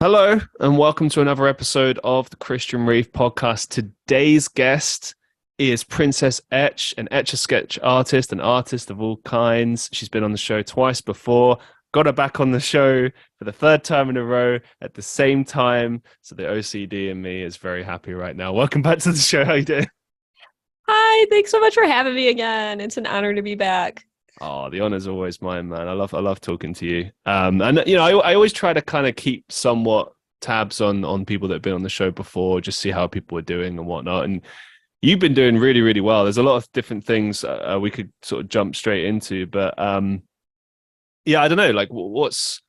Hello, and welcome to another episode of the Christian Reeve podcast. Today's guest is Princess Etch, an etch-a-sketch artist, an artist of all kinds. She's been on the show twice before, got her back on the show for the third time in a row at the same time. So the OCD in me is very happy right now. Welcome back to the show. How you doing? Hi, thanks so much for having me again. It's an honor to be back. Oh, the honor's always mine, man. I love talking to you. And I always try to kind of keep somewhat tabs on people that have been on the show before, just see how people are doing and whatnot. And you've been doing really, really well. There's a lot of different things we could sort of jump straight into, but yeah, I don't know. Like, what's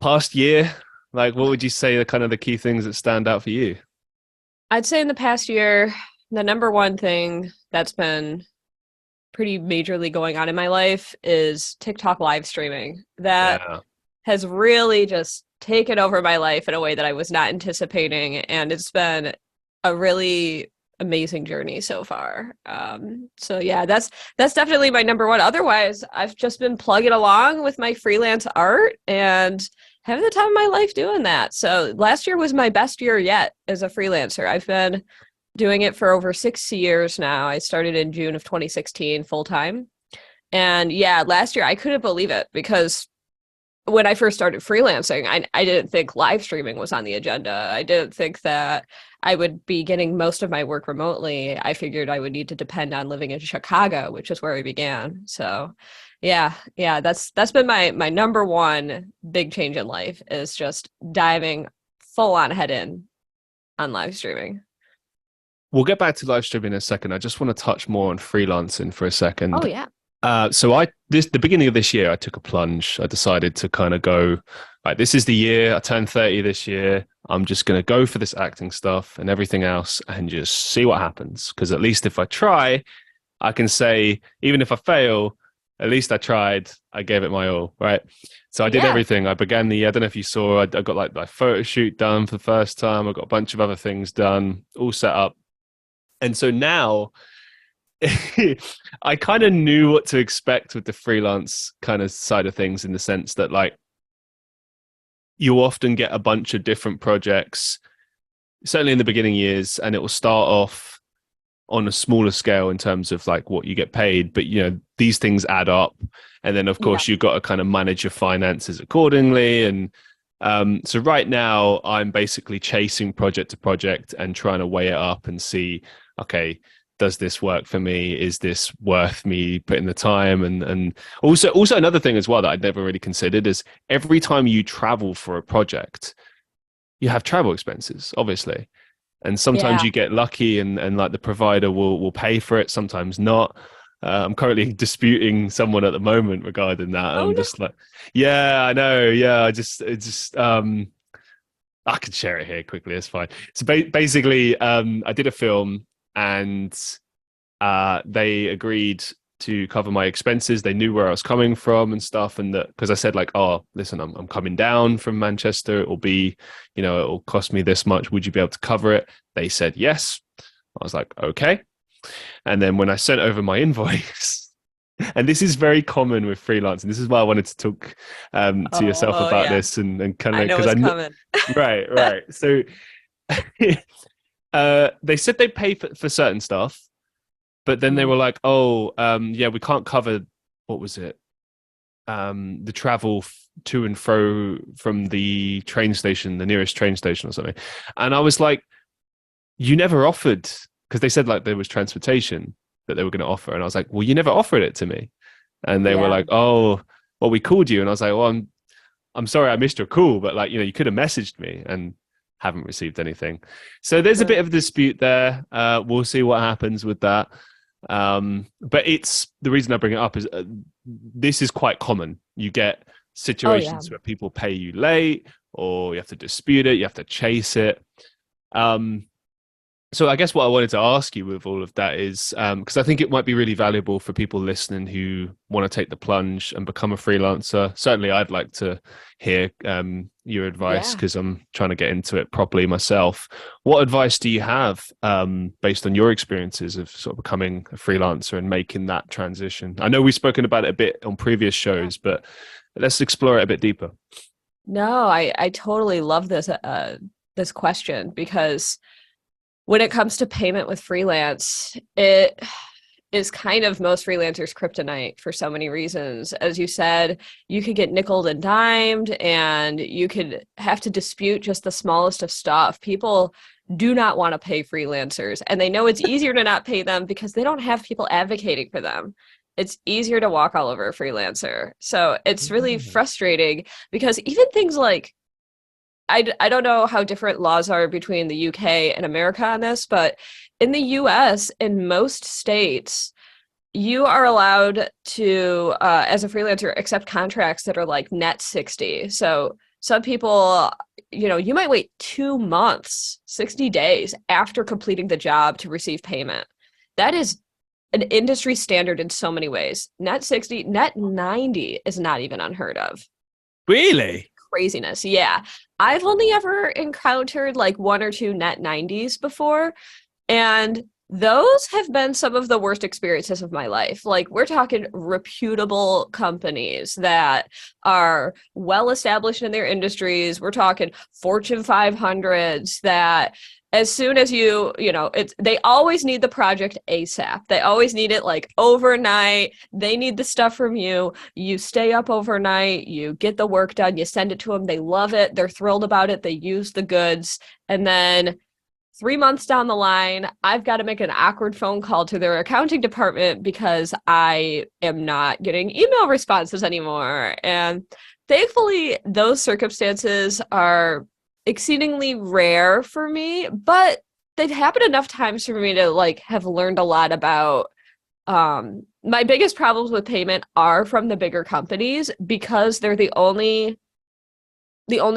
past year? Like, what would you say are kind of the key things that stand out for you? I'd say in the past year, the number one thing that's been pretty majorly going on in my life is TikTok live streaming. That Yeah. has really just taken over my life in a way that I was not anticipating, and it's been a really amazing journey so far. So yeah, that's definitely my number one. Otherwise, I've just been plugging along with my freelance art and having the time of my life doing that. So last year was my best year yet as a freelancer. I've been doing it for over 6 years now. I started in June of 2016 full time. And yeah, last year I couldn't believe it because when I first started freelancing, I didn't think live streaming was on the agenda. I didn't think that I would be getting most of my work remotely. I figured I would need to depend on living in Chicago, which is where I began. So yeah, that's been my number one big change in life is just diving full on head in on live streaming. We'll get back to live streaming in a second. I just want to touch more on freelancing for a Oh second. yeah. So the beginning of this year, I took a plunge. I decided to kind of go, like, this is the year. I turned 30 this year. I'm just going to go for this acting stuff and everything else and just see what happens. Because at least if I try, I can say, even if I fail, at least I tried. I gave it my all, right? So I did Yeah. everything. I began I don't know if you saw, I got like my photo shoot done for the first time. I got a bunch of other things done, all set up. And so now I kind of knew what to expect with the freelance kind of side of things in the sense that, like, you often get a bunch of different projects, certainly in the beginning years, and it will start off on a smaller scale in terms of like what you get paid. But, these things add up. And then, of Yeah. course, you've got to kind of manage your finances accordingly. And so right now, I'm basically chasing project to project and trying to weigh it up and see, okay, does this work for me? Is this worth me putting the time? And also another thing as well that I'd never really considered is every time you travel for a project, you have travel expenses, obviously. And sometimes Yeah. you get lucky and like the provider will pay for it, sometimes not. I'm currently disputing someone at the moment regarding that. Oh I'm no. just like, yeah, I know. Yeah, I can share it here quickly. It's fine. So basically, I did a film and they agreed to cover my expenses. They knew where I was coming from and stuff. And that because I said, like, oh, listen, I'm coming down from Manchester. It will be, it'll cost me this much. Would you be able to cover it? They said yes. I was like, okay. And then when I sent over my invoice, and this is very common with freelancing. This is why I wanted to talk to yourself Oh about yeah. this and kind I of know because it's coming. right. So they said they pay for certain stuff, but then they Mhm. were like, "Oh, yeah, we can't cover what was it? The travel to and fro from the train station, the nearest train station, or something." And I was like, "You never offered," because they said like there was transportation that they were going to offer, and I was like, "Well, you never offered it to me." And they were Yeah. like, "Oh, well, we called you," and I was like, "Well, I'm sorry I missed your call, but like, you could have messaged me and haven't received anything." So there's a bit of a dispute there. We'll see what happens with that. But it's the reason I bring it up is this is quite common. You get Oh yeah. situations where people pay you late or you have to dispute it, you have to chase it. Um, so I guess what I wanted to ask you with all of that is because I think it might be really valuable for people listening who want to take the plunge and become a freelancer. Certainly, I'd like to hear your advice Yeah. because I'm trying to get into it properly myself. What advice do you have based on your experiences of sort of becoming a freelancer and making that transition? I know we've spoken about it a bit on previous Yeah. shows, but let's explore it a bit deeper. No, I totally love this question because when it comes to payment with freelance, it is kind of most freelancers' kryptonite for so many reasons. As you said, you could get nickeled and dimed, and you could have to dispute just the smallest of stuff. People do not want to pay freelancers, and they know it's easier to not pay them because they don't have people advocating for them. It's easier to walk all over a freelancer. So it's really Yeah. frustrating because even things like I don't know how different laws are between the UK and America on this, but in the US, in most states, you are allowed to, as a freelancer, accept contracts that are like net 60. So some people, you might wait 2 months, 60 days after completing the job to receive payment. That is an industry standard in so many ways. Net 60, net 90 is not even unheard of. Really? Craziness. Yeah. I've only ever encountered like one or two net 90s before, and those have been some of the worst experiences of my life. Like, we're talking reputable companies that are well established in their industries. We're talking Fortune 500s that as soon as they always need the project ASAP. They always need it like overnight. They need the stuff from you. You stay up overnight, you get the work done, you send it to them. They love it. They're thrilled about it. They use the goods. And then 3 months down the line, I've got to make an awkward phone call to their accounting department because I am not getting email responses anymore. And thankfully, those circumstances are exceedingly rare for me, but they've happened enough times for me to like have learned a lot about my biggest problems with payment are from the bigger companies because they're the only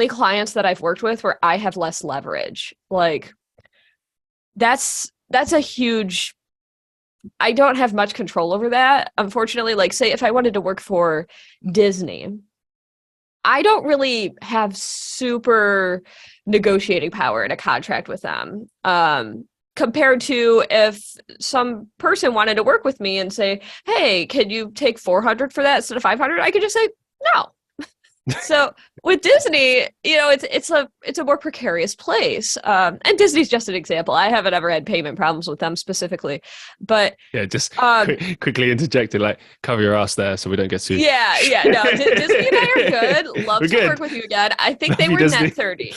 clients that I've worked with where I have less leverage. Like, that's a huge, I don't have much control over that, unfortunately. Like, say if I wanted to work for Disney, I don't really have super negotiating power in a contract with them, compared to if some person wanted to work with me and say, hey, can you take 400 for that instead of 500? I could just say no. So with Disney, it's a more precarious place, and Disney's just an example. I haven't ever had payment problems with them specifically, but Yeah, just um, quickly interjected, like cover your ass there so we don't get sued. yeah, no, Disney and I are good. Love We're to good. work with you again. I think they Love you, were net Disney. 30.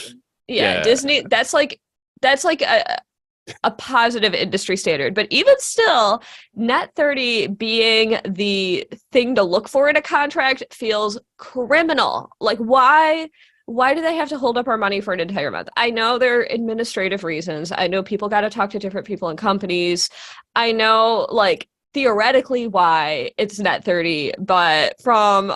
Yeah, Yeah. Disney. That's like a positive industry standard. But even still, net 30 being the thing to look for in a contract feels criminal. Like, why do they have to hold up our money for an entire month? I know there are administrative reasons. I know people got to talk to different people in companies. I know, like, theoretically why it's net 30, but from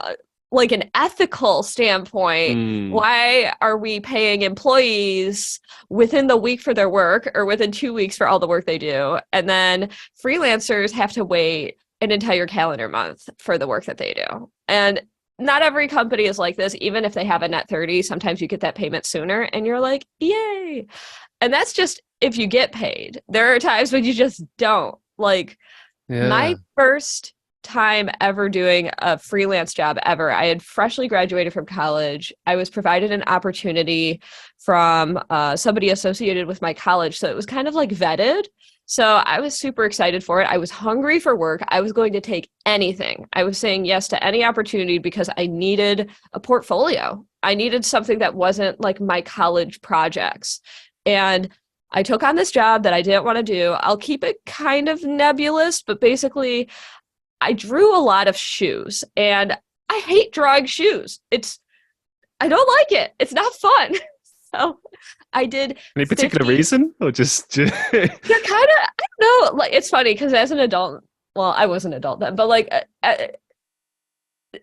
like an ethical standpoint, Mm, why are we paying employees within the week for their work or within 2 weeks for all the work they do? And then freelancers have to wait an entire calendar month for the work that they do. And not every company is like this. Even if they have a net 30, sometimes you get that payment sooner and you're like, yay. And that's just if you get paid. There are times when you just don't. Like, my yeah. first time ever doing a freelance job ever, I had freshly graduated from college. I was provided an opportunity from somebody associated with my college. So it was kind of like vetted. So I was super excited for it. I was hungry for work. I was going to take anything. I was saying yes to any opportunity because I needed a portfolio. I needed something that wasn't like my college projects. And I took on this job that I didn't want to do. I'll keep it kind of nebulous, but basically, I drew a lot of shoes and I hate drawing shoes. I don't like it. It's not fun. So I did Any particular 50. reason, or just They're kind of, I don't know, like it's funny because as an adult, well, I was an adult then, but like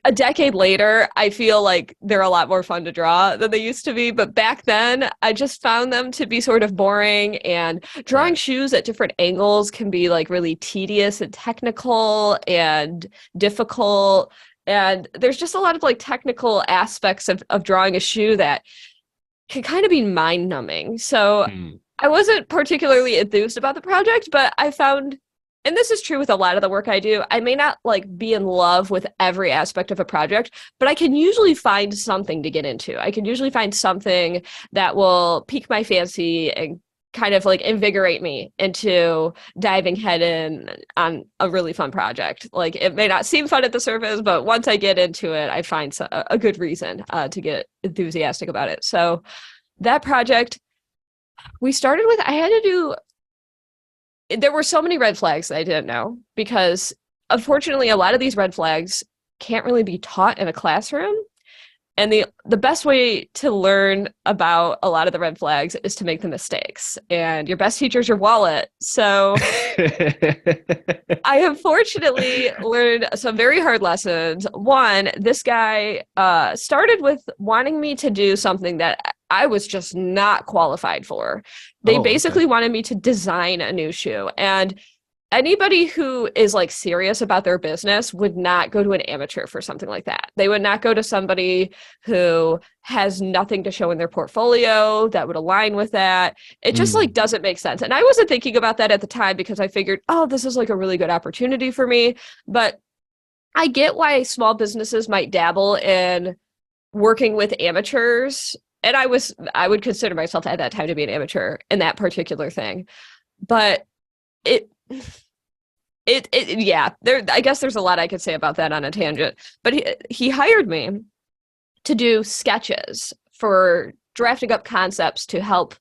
a decade later, I feel like they're a lot more fun to draw than they used to be. But back then, I just found them to be sort of boring. And drawing right? shoes at different angles can be like really tedious and technical and difficult. And there's just a lot of like technical aspects of drawing a shoe that can kind of be mind numbing. So Mm, I wasn't particularly enthused about the project, but I found and this is true with a lot of the work I do, I may not like be in love with every aspect of a project, but I can usually find something to get into. I can usually find something that will pique my fancy and kind of like invigorate me into diving head in on a really fun project. Like it may not seem fun at the surface, but once I get into it, I find a good reason to get enthusiastic about it. So that project we started with, I had to do, there were so many red flags that I didn't know because unfortunately a lot of these red flags can't really be taught in a classroom. And the best way to learn about a lot of the red flags is to make the mistakes. And your best teacher is your wallet. So I unfortunately learned some very hard lessons. One, this guy started with wanting me to do something that I was just not qualified for. They basically wanted me to design a new shoe. And anybody who is like serious about their business would not go to an amateur for something like that. They would not go to somebody who has nothing to show in their portfolio that would align with that. It just like doesn't make sense. And I wasn't thinking about that at the time because I figured, oh, this is like a really good opportunity for me. But I get why small businesses might dabble in working with amateurs. And I would consider myself at that time to be an amateur in that particular thing. But yeah, I guess there's a lot I could say about that on a tangent, but he hired me to do sketches for drafting up concepts to help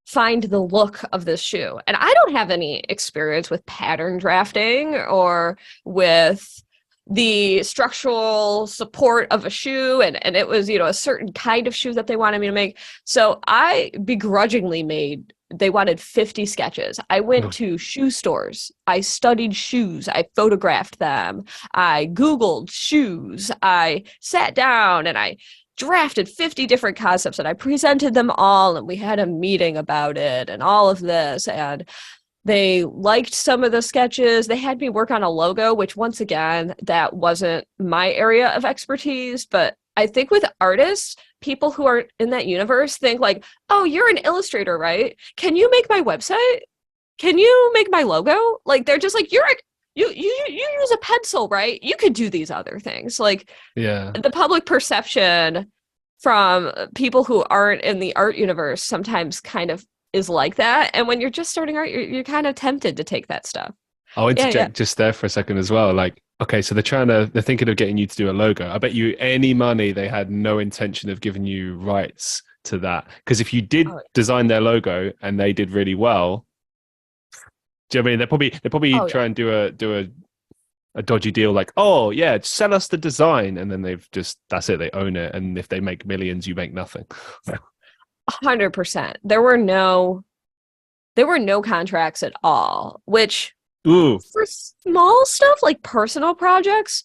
find the look of this shoe. And I don't have any experience with pattern drafting or with the structural support of a shoe, and it was, a certain kind of shoe that they wanted me to make. So I begrudgingly they wanted 50 sketches. I went to shoe stores. I studied shoes. I photographed them. I Googled shoes. I sat down and I drafted 50 different concepts and I presented them all. And we had a meeting about it and all of this. And they liked some of the sketches. They had me work on a logo, which once again, that wasn't my area of expertise. But I think with artists, people who are in that universe think like, oh, you're an illustrator, right? Can you make my website? Can you make my logo? Like, they're just like, you use a pencil, right? You could do these other things. Like, yeah, the public perception from people who aren't in the art universe sometimes kind of is like that. And when you're just starting art, you're kind of tempted to take that stuff. I'll interject just there for a second as well. Like, okay, so they're thinking of getting you to do a logo. I bet you any money they had no intention of giving you rights to that. Because if you did design their logo and they did really well, do you know what I mean? They probably try and do a dodgy deal like, oh yeah, sell us the design, and then that's it, they own it. And if they make millions, you make nothing. 100%. There were no contracts at all, which for small stuff like personal projects,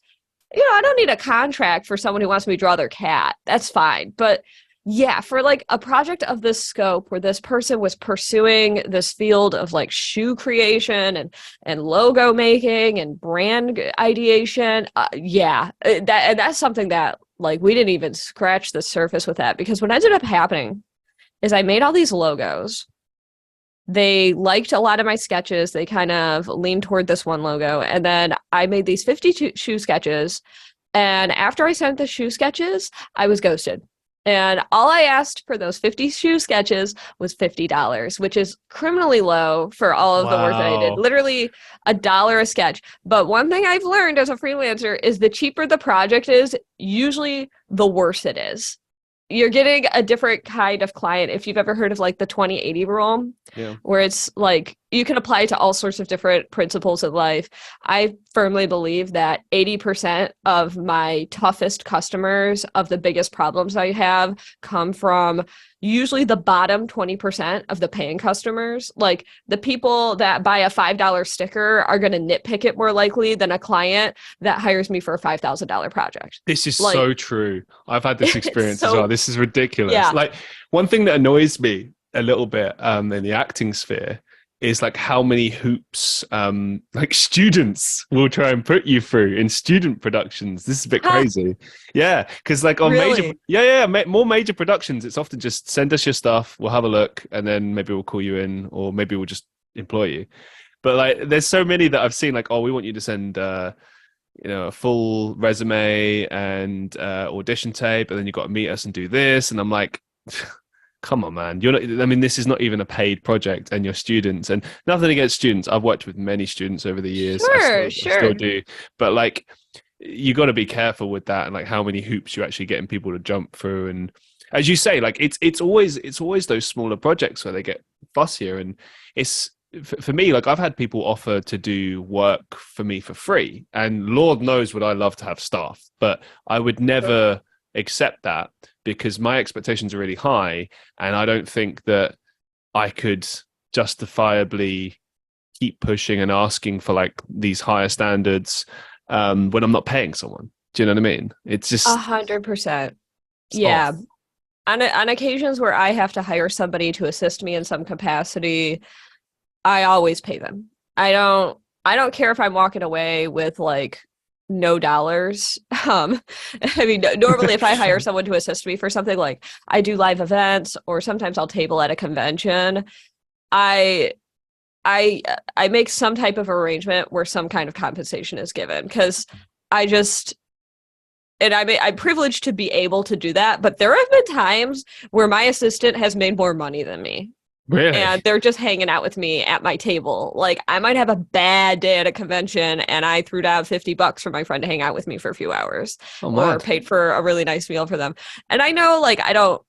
I don't need a contract for someone who wants me to draw their cat. That's fine. But yeah, for like a project of this scope where this person was pursuing this field of like shoe creation and logo making and brand ideation, that's something that like we didn't even scratch the surface with that, because what ended up happening is I made all these logos. They liked a lot of my sketches. They kind of leaned toward this one logo. And then I made these 50 shoe sketches. And after I sent the shoe sketches, I was ghosted. And all I asked for those 50 shoe sketches was $50, which is criminally low for all of the work that I did. Literally $1 a sketch. But one thing I've learned as a freelancer is the cheaper the project is, usually the worse it is. You're getting a different kind of client. If you've ever heard of like the 20-80 rule, where it's like you can apply to all sorts of different principles in life. I firmly believe that 80% of my toughest customers, of the biggest problems I have, come from usually the bottom 20% of the paying customers. Like the people that buy a $5 sticker are going to nitpick it more likely than a client that hires me for a $5,000 project. This is so true. I've had this experience as well. This is ridiculous. Yeah. Like one thing that annoys me a little bit in the acting sphere is like how many hoops like students will try and put you through in student productions. This is a bit crazy. Yeah, because like on more major productions, it's often just send us your stuff, we'll have a look, and then maybe we'll call you in, or maybe we'll just employ you. But like, there's so many that I've seen. Like, oh, we want you to send, a full resume and audition tape, and then you've got to meet us and do this. And I'm like, come on, man. You're not. I mean, this is not even a paid project, and you're students. And nothing against students. I've worked with many students over the years. Sure, I still sure. do. But like, you got to be careful with that, and like how many hoops you're actually getting people to jump through. And as you say, like it's always those smaller projects where they get fussier. And it's for me, like I've had people offer to do work for me for free, and Lord knows would I love to have staff, but I would never accept that because my expectations are really high, and I don't think that I could justifiably keep pushing and asking for like these higher standards when I'm not paying someone. Do you know what I mean? It's just 100%. it's Yeah. off. On occasions where I have to hire somebody to assist me in some capacity, I always pay them. I don't care if I'm walking away with like no dollars. I mean, normally if I hire someone to assist me for something, like I do live events or sometimes I'll table at a convention, I I make some type of arrangement where some kind of compensation is given, because I just I'm privileged to be able to do that, but there have been times where my assistant has made more money than me. Really? And they're just hanging out with me at my table. Like, I might have a bad day at a convention and I threw down $50 for my friend to hang out with me for a few hours, Oh, or mad. paid for a really nice meal for them. And I know, like, I don't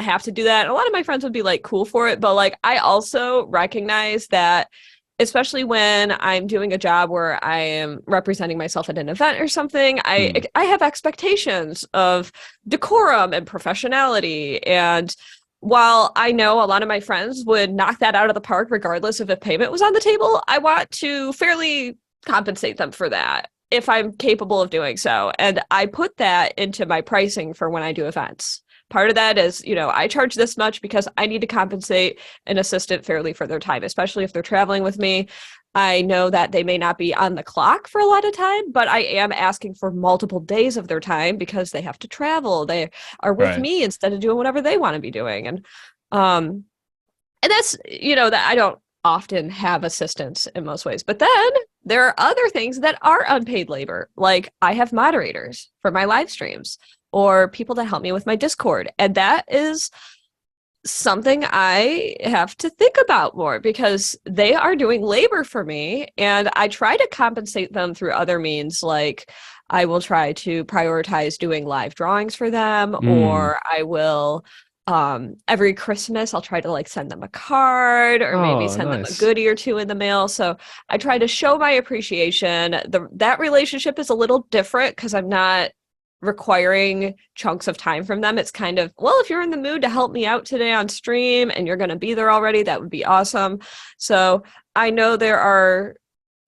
have to do that. A lot of my friends would be like cool for it, but like I also recognize that, especially when I'm doing a job where I am representing myself at an event or something, I have expectations of decorum and professionality. And while I know a lot of my friends would knock that out of the park regardless of if payment was on the table, I want to fairly compensate them for that if I'm capable of doing so. And I put that into my pricing for when I do events. Part of that is, I charge this much because I need to compensate an assistant fairly for their time, especially if they're traveling with me. I know that they may not be on the clock for a lot of time, but I am asking for multiple days of their time because they have to travel. They are with Right. me instead of doing whatever they want to be doing. And that's, that I don't often have assistants in most ways. But then there are other things that are unpaid labor. Like, I have moderators for my live streams or people that help me with my Discord. And that is something I have to think about more, because they are doing labor for me, and I try to compensate them through other means. Like, I will try to prioritize doing live drawings for them, Mm. or I will every Christmas I'll try to like send them a card, or maybe Oh, send them a nice. goodie or two in the mail. So I try to show my appreciation. That relationship is a little different because I'm not requiring chunks of time from them. It's kind of, well, if you're in the mood to help me out today on stream and you're going to be there already, that would be awesome. So I know there are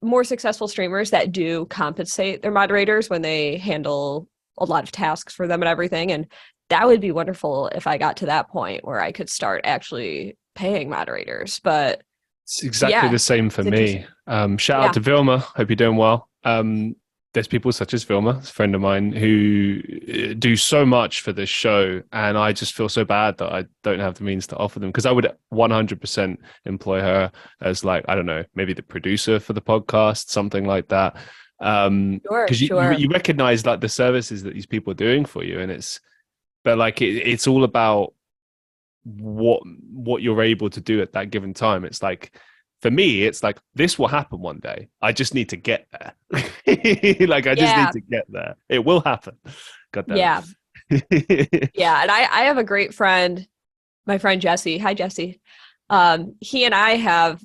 more successful streamers that do compensate their moderators when they handle a lot of tasks for them and everything. And that would be wonderful if I got to that point where I could start actually paying moderators. But It's exactly yeah, the same for it's me. interesting. Shout out Yeah. to Vilma. Hope you're doing well. There's people such as Vilma, a friend of mine, who do so much for this show, and I just feel so bad that I don't have the means to offer them, because I would 100% employ her as, like, I don't know, maybe the producer for the podcast, something like that. Sure, Because sure. you recognize like the services that these people are doing for you, and but like it's all about what you're able to do at that given time. It's like, for me, it's like, this will happen one day. I just need to get there. Like, I just need Yeah. to get there. It will happen. God damn Yeah. it. Yeah. And I have a great friend, my friend Jesse. Hi, Jesse. He and I have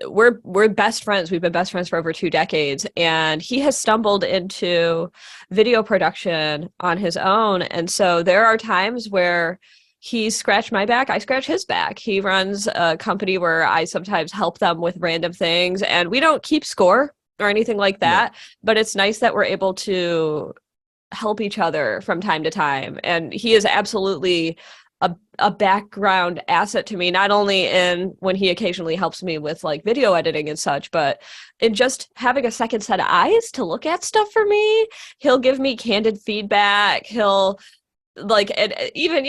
we're best friends. We've been best friends for over 2 decades, and he has stumbled into video production on his own. And so there are times where he scratched my back, I scratch his back. He runs a company where I sometimes help them with random things, and we don't keep score or anything like No. that, but it's nice that we're able to help each other from time to time. And he is absolutely a background asset to me, not only in when he occasionally helps me with like video editing and such, but in just having a second set of eyes to look at stuff for me. He'll give me candid feedback. He'll like, and even,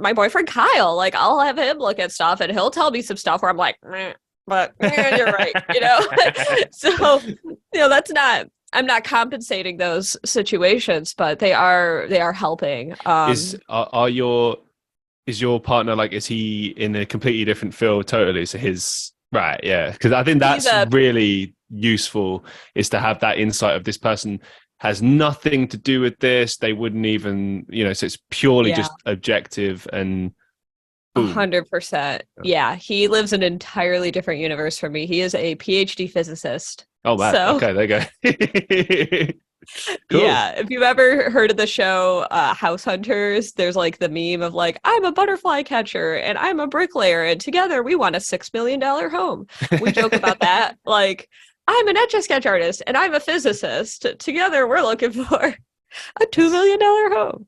my boyfriend Kyle, like, I'll have him look at stuff and he'll tell me some stuff where I'm like, meh. but you're right, you know. So, you know, that's not, I'm not compensating those situations, but they are helping. Is your partner like, is he in a completely different field totally? So his right, yeah. Because I think He's that's a really useful, is to have that insight of this person has nothing to do with this. They wouldn't even, so it's purely yeah. just objective and boom. 100%. Yeah, he lives an entirely different universe from me. He is a PhD physicist. Oh man. So, Okay, there you go. Cool. yeah, if you've ever heard of the show House Hunters, there's like the meme of like, I'm a butterfly catcher and I'm a bricklayer, and together we want a $6 million home. We joke about that. Like, I'm an etch-a-sketch artist and I'm a physicist. Together we're looking for a $2 million home.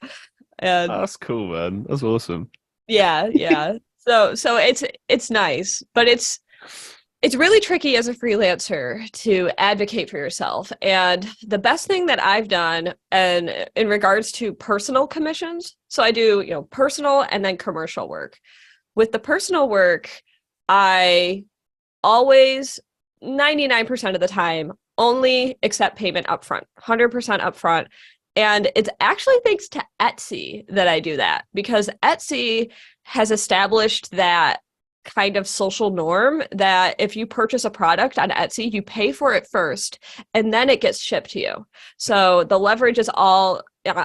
And That's cool, man. That's awesome. yeah, yeah. So it's nice, but it's really tricky as a freelancer to advocate for yourself. And the best thing that I've done, and in regards to personal commissions, so I do, personal and then commercial work. With the personal work, I always 99% of the time only accept payment upfront, 100% upfront. And it's actually thanks to Etsy that I do that, because Etsy has established that kind of social norm that if you purchase a product on Etsy, you pay for it first and then it gets shipped to you. So the leverage is all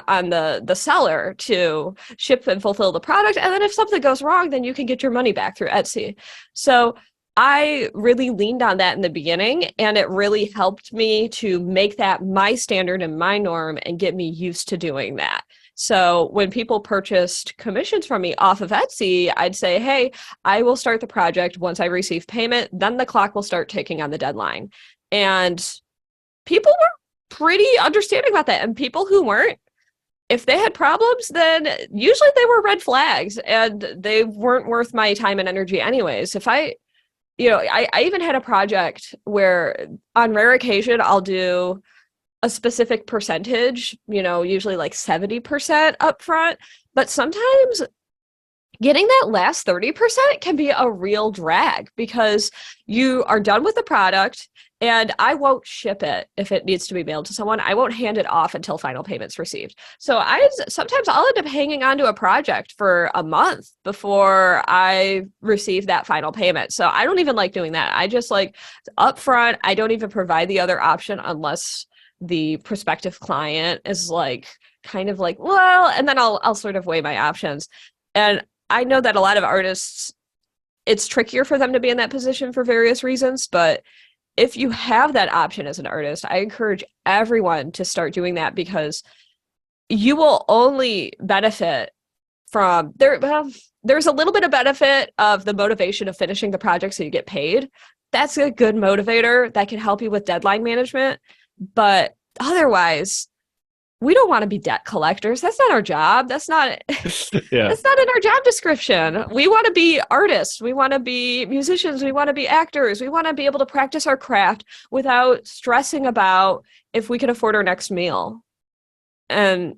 on the seller to ship and fulfill the product. And then if something goes wrong, then you can get your money back through Etsy. So I really leaned on that in the beginning, and it really helped me to make that my standard and my norm and get me used to doing that. So when people purchased commissions from me off of Etsy, I'd say, hey, I will start the project once I receive payment, then the clock will start ticking on the deadline. And people were pretty understanding about that. And people who weren't, if they had problems, then usually they were red flags and they weren't worth my time and energy anyways. If I even had a project where on rare occasion I'll do a specific percentage, usually like 70% upfront, but sometimes getting that last 30% can be a real drag because you are done with the product and I won't ship it if it needs to be mailed to someone. I won't hand it off until final payment's received. So sometimes I'll end up hanging on to a project for a month before I receive that final payment. So I don't even like doing that. I just like upfront, I don't even provide the other option unless the prospective client is like kind of like, well, and then I'll sort of weigh my options. And I know that a lot of artists, it's trickier for them to be in that position for various reasons, but if you have that option as an artist, I encourage everyone to start doing that, because you will only benefit from there. There's a little bit of benefit of the motivation of finishing the project so you get paid. That's a good motivator that can help you with deadline management. But otherwise, we don't want to be debt collectors. That's not our job. That's not That's not in our job description. We want to be artists. We want to be musicians. We want to be actors. We want to be able to practice our craft without stressing about if we can afford our next meal. And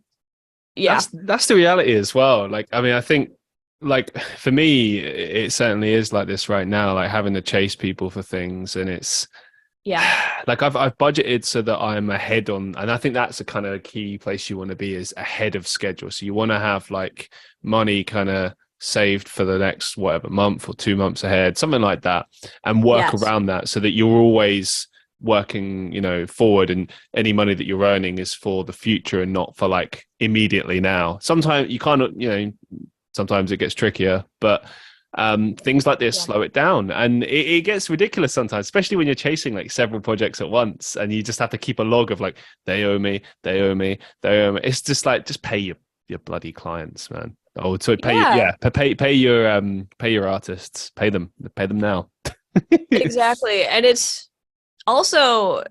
yeah, that's the reality as well. Like, I mean, I think, like, for me, it certainly is like this right now, like having to chase people for things, and it's like I've budgeted so that I'm ahead on, and I think that's a kind of key place you want to be, is ahead of schedule. So you want to have like money kind of saved for the next whatever month or 2 months ahead, something like that, and work around that so that you're always working, forward, and any money that you're earning is for the future and not for like immediately now. Sometimes you kind of, sometimes it gets trickier, but things like this slow it down, and it gets ridiculous sometimes, especially when you're chasing like several projects at once and you just have to keep a log of like, they owe me. It's just like, just pay your bloody clients, man. Oh, so pay your artists, pay them now. Exactly. And it's also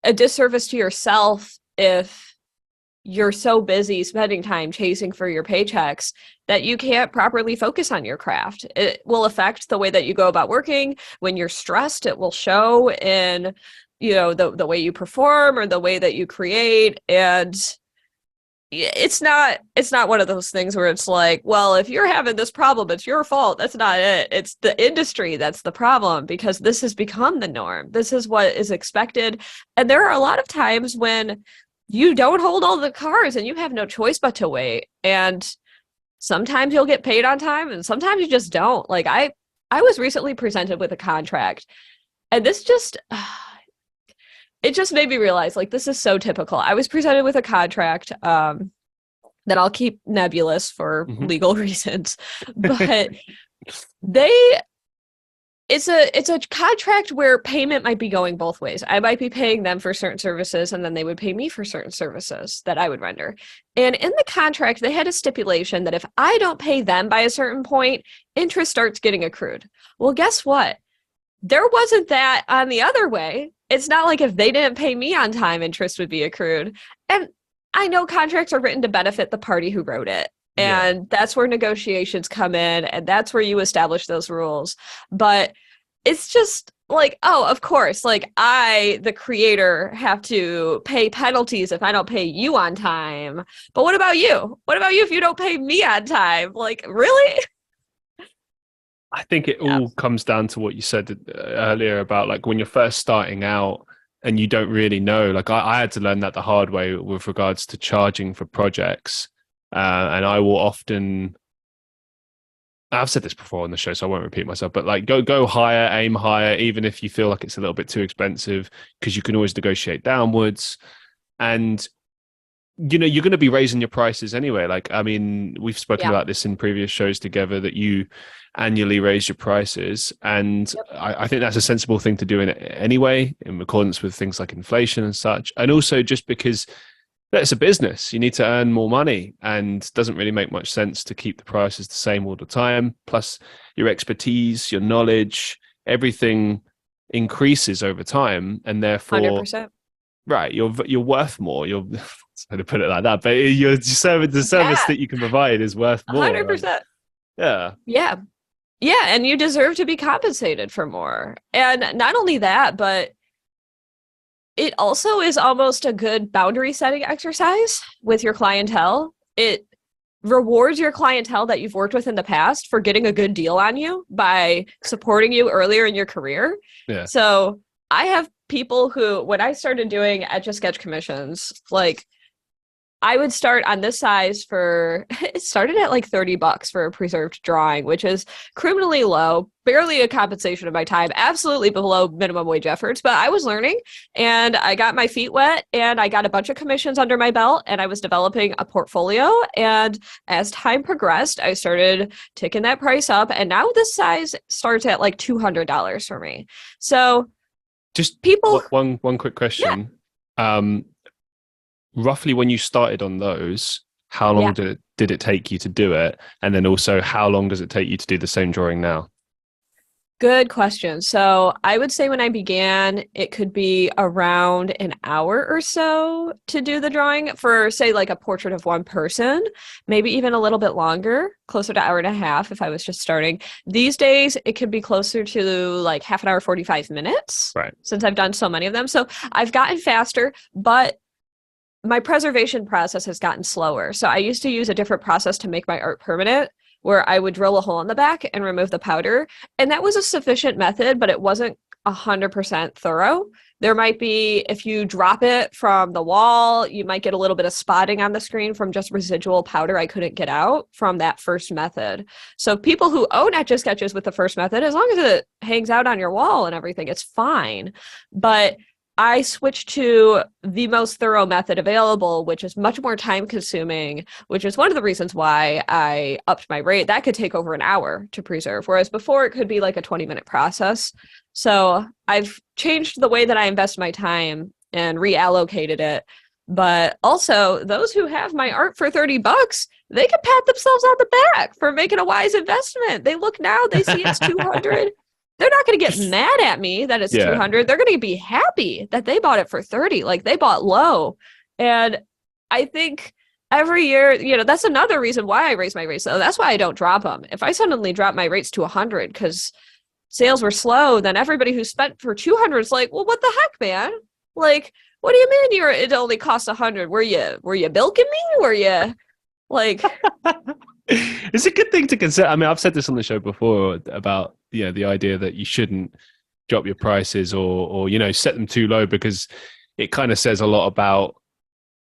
a disservice to yourself if you're so busy spending time chasing for your paychecks that you can't properly focus on your craft. It will affect the way that you go about working. When you're stressed, it will show in, the way you perform or the way that you create. And it's not one of those things where it's like, well, if you're having this problem, it's your fault. That's not it. It's the industry that's the problem, because this has become the norm. This is what is expected. And there are a lot of times when you don't hold all the cards and you have no choice but to wait. And sometimes you'll get paid on time and sometimes you just don't. Like I was recently presented with a contract, and this just it just made me realize, like, this is so typical. I was presented with a contract that I'll keep nebulous for legal reasons, but it's a contract where payment might be going both ways. I might be paying them for certain services, and then they would pay me for certain services that I would render. And in the contract, they had a stipulation that if I don't pay them by a certain point, interest starts getting accrued. Well, guess what? There wasn't that on the other way. It's not like if they didn't pay me on time, interest would be accrued. And I know contracts are written to benefit the party who wrote it. And that's where negotiations come in, and that's where you establish those rules. But it's just like, oh, of course, like I, the creator, have to pay penalties if I don't pay you on time. But what about you? What about you if you don't pay me on time? Like, really? I think it all comes down to what you said earlier about, like, when you're first starting out and you don't really know. Like I had to learn that the hard way with regards to charging for projects. And I will often, I've said this before on the show, so I won't repeat myself, but like go higher, aim higher, even if you feel like it's a little bit too expensive, because you can always negotiate downwards. And you know, you're going to be raising your prices anyway. Like, I mean, we've spoken about this in previous shows together, that you annually raise your prices. And I think that's a sensible thing to do anyway, in accordance with things like inflation and such. And also just because it's a business, you need to earn more money, and it doesn't really make much sense to keep the prices the same all the time. Plus your expertise, your knowledge, everything increases over time. And therefore, 100%. Right, you're worth more. You're sorry to put it like that, but the service that you can provide is worth more. 100%. Yeah, and you deserve to be compensated for more. And not only that, but it also is almost a good boundary setting exercise with your clientele. It rewards your clientele that you've worked with in the past for getting a good deal on you by supporting you earlier in your career. Yeah. So I have people who, when I started doing etch-a-sketch commissions, like I would start on this size for, it started at like $30 for a preserved drawing, which is criminally low, barely a compensation of my time, absolutely below minimum wage efforts. But I was learning, and I got my feet wet, and I got a bunch of commissions under my belt, and I was developing a portfolio. And as time progressed, I started ticking that price up. And now this size starts at like $200 for me. So just people, one quick question. Roughly when you started on those, how long did it take you to do it? And then also, how long does it take you to do the same drawing now? Good question. So I would say when I began, it could be around an hour or so to do the drawing for, say, like a portrait of one person, maybe even a little bit longer, closer to hour and a half if I was just starting. These days, it could be closer to like half an hour, 45 minutes, right? Since I've done so many of them. So I've gotten faster, but my preservation process has gotten slower. So I used to use a different process to make my art permanent, where I would drill a hole in the back and remove the powder. And that was a sufficient method, but it wasn't 100% thorough. There might be, if you drop it from the wall, you might get a little bit of spotting on the screen from just residual powder I couldn't get out from that first method. So people who own etch-a-sketches with the first method, as long as it hangs out on your wall and everything, it's fine. But I switched to the most thorough method available, which is much more time consuming, which is one of the reasons why I upped my rate. That could take over an hour to preserve, whereas before it could be like a 20-minute process. So I've changed the way that I invest my time and reallocated it. But also, those who have my art for $30, they can pat themselves on the back for making a wise investment. They look now, they see it's $200. They're not going to get mad at me that it's $200. They're going to be happy that they bought it for $30. Like, they bought low. And I think every year, you know, that's another reason why I raise my rates. So that's why I don't drop them. If I suddenly drop my rates to $100 because sales were slow, then everybody who spent for $200 is like, well, what the heck, man? Like, what do you mean it only costs 100? Were you bilking me? Were you like? It's a good thing to consider. I mean, I've said this on the show before about the idea that you shouldn't drop your prices or set them too low, because it kind of says a lot about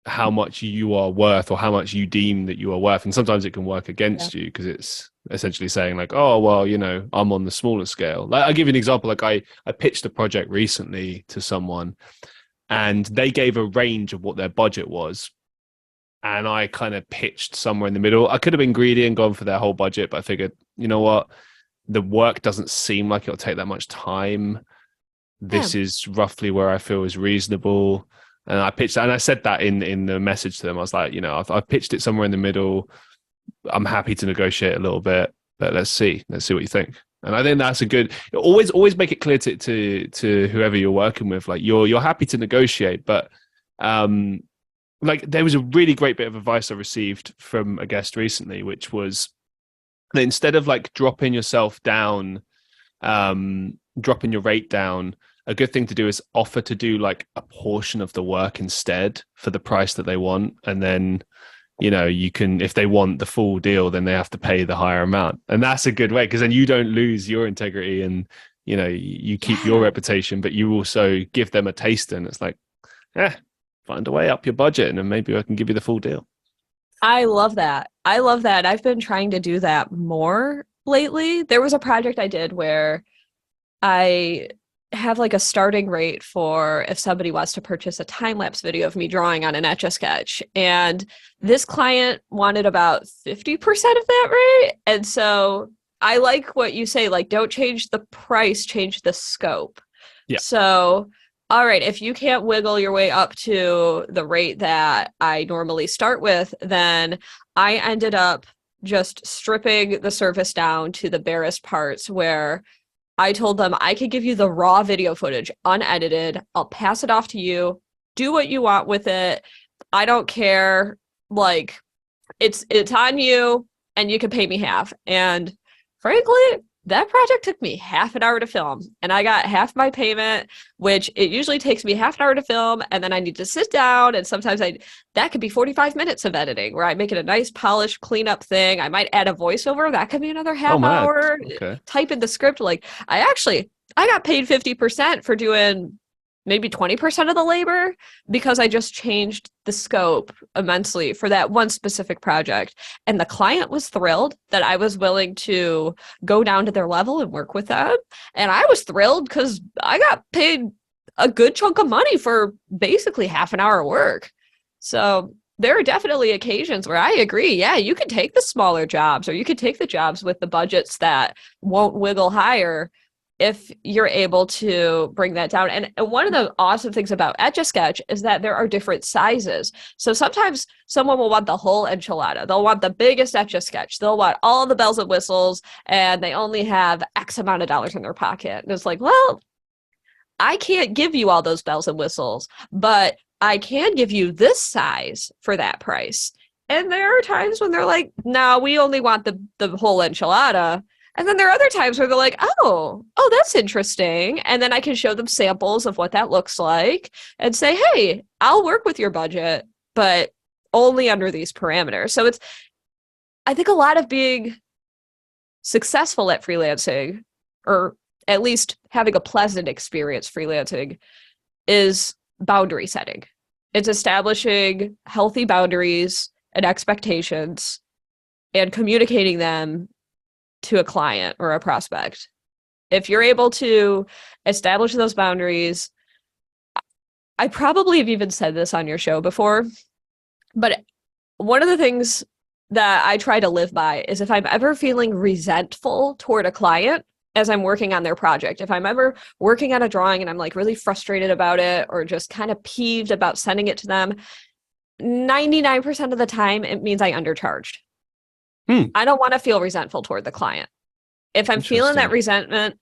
how much you are worth or how much you deem that you are worth. And sometimes it can work against you, because it's essentially saying like, oh, well, I'm on the smaller scale. Like, I'll give you an example. Like I pitched a project recently to someone and they gave a range of what their budget was. And I kind of pitched somewhere in the middle. I could have been greedy and gone for their whole budget, but I figured, you know what? The work doesn't seem like it'll take that much time. This is roughly where I feel is reasonable. And I pitched, and I said that in the message to them. I was like, I've pitched it somewhere in the middle. I'm happy to negotiate a little bit, but let's see what you think. And I think that's a good. Always make it clear to whoever you're working with, like you're happy to negotiate, but like there was a really great bit of advice I received from a guest recently, which was that instead of like dropping yourself down, dropping your rate down, a good thing to do is offer to do like a portion of the work instead for the price that they want. And then, you can, if they want the full deal, then they have to pay the higher amount. And that's a good way, because then you don't lose your integrity and, you keep your reputation, but you also give them a taste. And it's like, find a way up your budget and then maybe I can give you the full deal. I love that. I've been trying to do that more lately. There was a project I did where I have like a starting rate for if somebody wants to purchase a time-lapse video of me drawing on an etch-a-sketch. And this client wanted about 50% of that rate. And so I like what you say, like, don't change the price, change the scope. Yeah. So, all right, if you can't wiggle your way up to the rate that I normally start with, then I ended up just stripping the service down to the barest parts, where I told them I could give you the raw video footage unedited. I'll pass it off to you. Do what you want with it. I don't care. Like, it's on you, and you can pay me half. And frankly, that project took me half an hour to film, and I got half my payment, which it usually takes me half an hour to film. And then I need to sit down. And sometimes that could be 45 minutes of editing where I make it a nice polished cleanup thing. I might add a voiceover. That could be another half hour. Okay. Type in the script. Like I got paid 50% for doing maybe 20% of the labor, because I just changed the scope immensely for that one specific project. And the client was thrilled that I was willing to go down to their level and work with them. And I was thrilled because I got paid a good chunk of money for basically half an hour of work. So there are definitely occasions where I agree. Yeah, you can take the smaller jobs, or you could take the jobs with the budgets that won't wiggle higher, if you're able to bring that down. And one of the awesome things about etch-a-sketch is that there are different sizes. So sometimes someone will want the whole enchilada. They'll want the biggest etch-a-sketch. They'll want all the bells and whistles, and they only have X amount of dollars in their pocket. And it's like, well, I can't give you all those bells and whistles, but I can give you this size for that price. And there are times when they're like, no, we only want the whole enchilada. And then there are other times where they're like, oh, that's interesting. And then I can show them samples of what that looks like and say, hey, I'll work with your budget, but only under these parameters. So I think a lot of being successful at freelancing, or at least having a pleasant experience freelancing, is boundary setting. It's establishing healthy boundaries and expectations and communicating them to a client or a prospect. If you're able to establish those boundaries, I probably have even said this on your show before, but one of the things that I try to live by is if I'm ever feeling resentful toward a client as I'm working on their project, if I'm ever working on a drawing and I'm like really frustrated about it, or just kind of peeved about sending it to them, 99% of the time it means I undercharged. I don't want to feel resentful toward the client. If I'm feeling that resentment,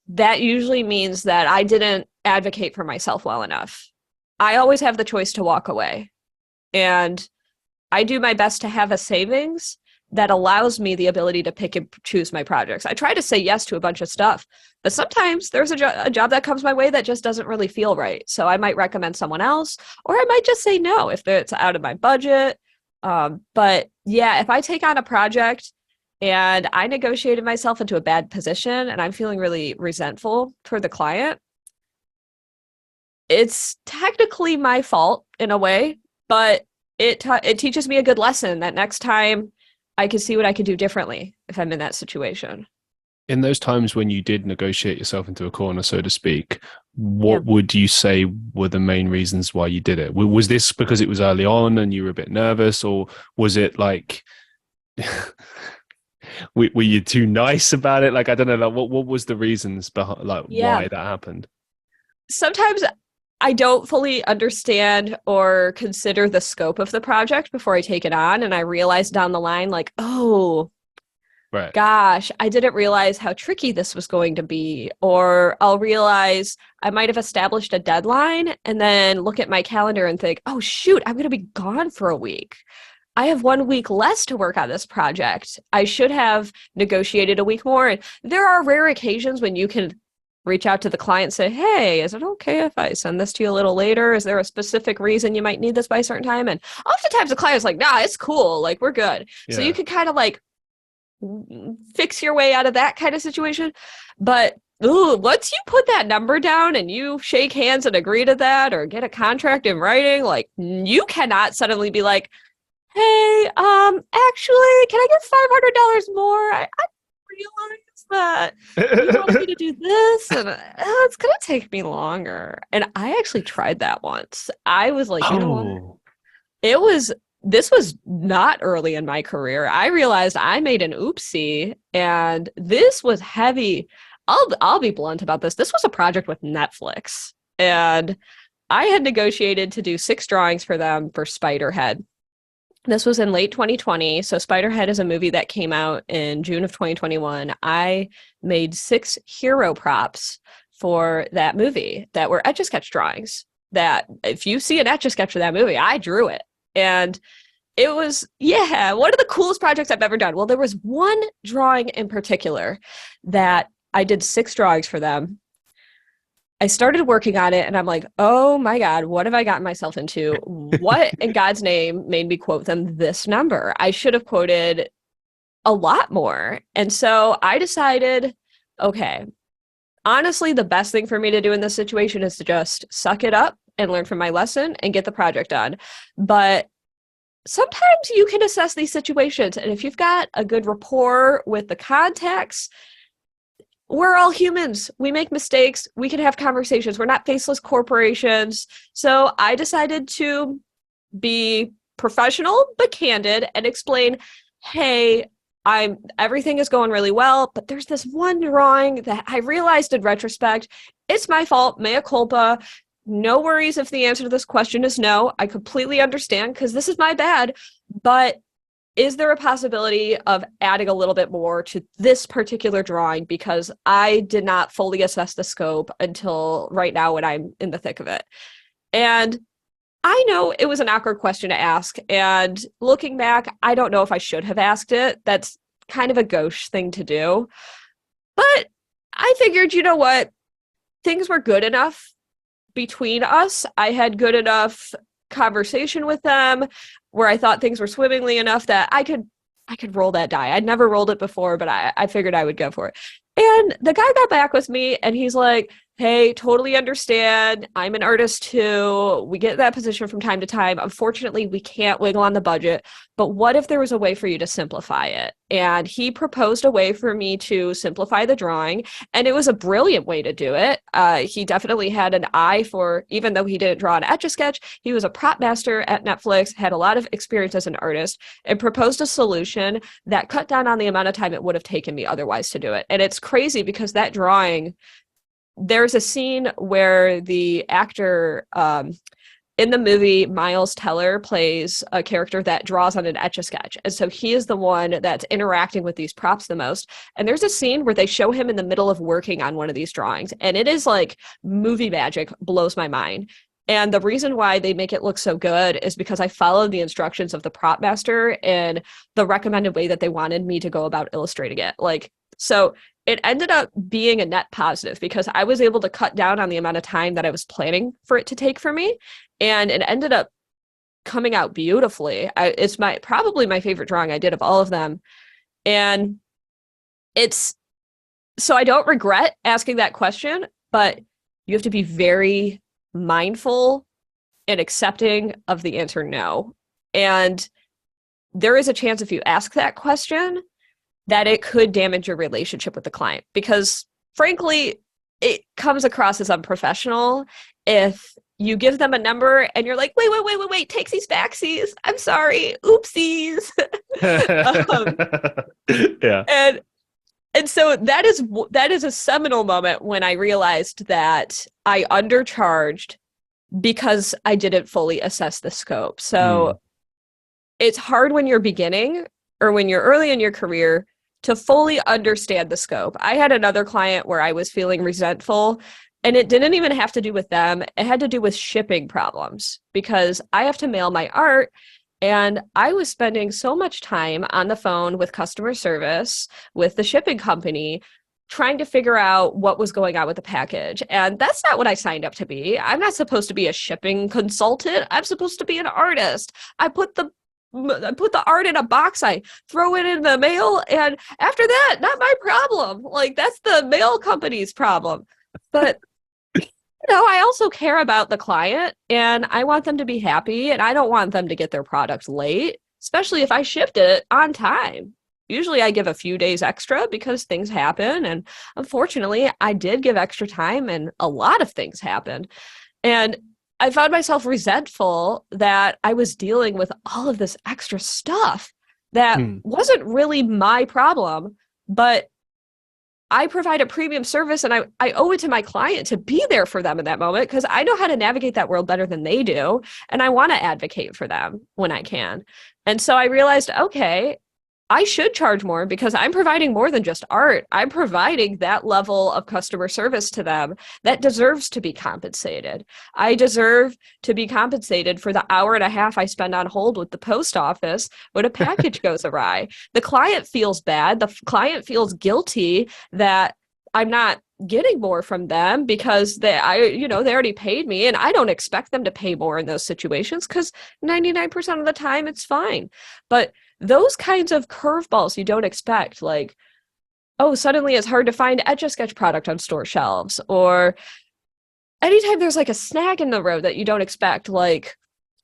that usually means that I didn't advocate for myself well enough. I always have the choice to walk away. And I do my best to have a savings that allows me the ability to pick and choose my projects. I try to say yes to a bunch of stuff, but sometimes there's a job that comes my way that just doesn't really feel right. So I might recommend someone else, or I might just say no if it's out of my budget. But yeah, if I take on a project and I negotiated myself into a bad position and I'm feeling really resentful toward the client, it's technically my fault in a way, but it teaches me a good lesson that next time I can see what I could do differently if I'm in that situation. In those times when you did negotiate yourself into a corner, so to speak, what would you say were the main reasons why you did it? Was this because it was early on and you were a bit nervous, or was it like were you too nice about it? Like, I don't know, like what was the reasons behind, like, why that happened? Sometimes I don't fully understand or consider the scope of the project before I take it on. And I realize down the line, like, oh, right, gosh, I didn't realize how tricky this was going to be. Or I'll realize I might have established a deadline and then look at my calendar and think, oh, shoot, I'm going to be gone for a week. I have 1 week less to work on this project. I should have negotiated a week more. And there are rare occasions when you can reach out to the client and say, hey, is it okay if I send this to you a little later? Is there a specific reason you might need this by a certain time? And oftentimes the client's like, nah, it's cool. Like, we're good. Yeah. So you can kind of like fix your way out of that kind of situation. But once you put that number down and you shake hands and agree to that or get a contract in writing, like, you cannot suddenly be like, hey, actually, can I get $500 more? I realize that you want me to do this and it's gonna take me longer. And I actually tried that once. I was like, you know what, this was not early in my career. I realized I made an oopsie and this was heavy. I'll be blunt about this. This was a project with Netflix and I had negotiated to do 6 drawings for them for Spiderhead. This was in late 2020. So Spiderhead is a movie that came out in June of 2021. I made 6 hero props for that movie that were etch-a-sketch drawings that if you see an etch-a-sketch of that movie, I drew it. And it was, one of the coolest projects I've ever done. Well, there was one drawing in particular that I did 6 drawings for them. I started working on it and I'm like, oh my God, what have I gotten myself into? What in God's name made me quote them this number? I should have quoted a lot more. And so I decided, okay, honestly, the best thing for me to do in this situation is to just suck it up and learn from my lesson and get the project done. But sometimes you can assess these situations. And if you've got a good rapport with the contacts, we're all humans. We make mistakes. We can have conversations. We're not faceless corporations. So I decided to be professional but candid and explain, hey, everything is going really well, but there's this one drawing that I realized in retrospect, it's my fault, mea culpa. No worries if the answer to this question is no. I completely understand because this is my bad, but is there a possibility of adding a little bit more to this particular drawing because I did not fully assess the scope until right now when I'm in the thick of it? And I know it was an awkward question to ask. And looking back, I don't know if I should have asked it. That's kind of a gauche thing to do. But I figured, you know what? Things were good enough between us. I had good enough conversation with them where I thought things were swimmingly enough that I could roll that die. I'd never rolled it before, but I figured I would go for it. And the guy got back with me and he's like, hey, totally understand. I'm an artist too. We get that position from time to time. Unfortunately, we can't wiggle on the budget, but what if there was a way for you to simplify it? And he proposed a way for me to simplify the drawing, and it was a brilliant way to do it. He definitely had an eye for, even though he didn't draw an etch-a-sketch, he was a prop master at Netflix, had a lot of experience as an artist, and proposed a solution that cut down on the amount of time it would have taken me otherwise to do it. And it's crazy because that drawing, there's a scene where the actor in the movie, Miles Teller, plays a character that draws on an etch-a-sketch. And so he is the one that's interacting with these props the most. And there's a scene where they show him in the middle of working on one of these drawings. And it is like movie magic, blows my mind. And the reason why they make it look so good is because I followed the instructions of the prop master and the recommended way that they wanted me to go about illustrating it. Like, so it ended up being a net positive because I was able to cut down on the amount of time that I was planning for it to take for me. And it ended up coming out beautifully. It's probably my favorite drawing I did of all of them. And so I don't regret asking that question, but you have to be very mindful and accepting of the answer no. And there is a chance if you ask that question that it could damage your relationship with the client because frankly, it comes across as unprofessional if you give them a number and you're like, wait, takesies backsies. I'm sorry. Oopsies. Yeah. And so that is a seminal moment when I realized that I undercharged because I didn't fully assess the scope. So it's hard when you're beginning or when you're early in your career to fully understand the scope. I had another client where I was feeling resentful, and it didn't even have to do with them. It had to do with shipping problems because I have to mail my art. And I was spending so much time on the phone with customer service, with the shipping company, trying to figure out what was going on with the package. And that's not what I signed up to be. I'm not supposed to be a shipping consultant. I'm supposed to be an artist. I put the art in a box, I throw it in the mail, and after that, not my problem. Like, that's the mail company's problem. But I also care about the client and I want them to be happy and I don't want them to get their product late, especially if I shipped it on time. Usually I give a few days extra because things happen. And unfortunately, I did give extra time and a lot of things happened. And I found myself resentful that I was dealing with all of this extra stuff that wasn't really my problem, but I provide a premium service and I owe it to my client to be there for them in that moment because I know how to navigate that world better than they do. And I want to advocate for them when I can. And so I realized, okay, I should charge more because I'm providing more than just art. I'm providing that level of customer service to them that deserves to be compensated. I deserve to be compensated for the hour and a half I spend on hold with the post office when a package goes awry. The client feels bad. The client feels guilty that I'm not getting more from them because they already paid me and I don't expect them to pay more in those situations because 99% of the time it's fine. But those kinds of curveballs you don't expect, like, oh, suddenly it's hard to find etch-a-sketch product on store shelves, or anytime there's like a snag in the road that you don't expect, like,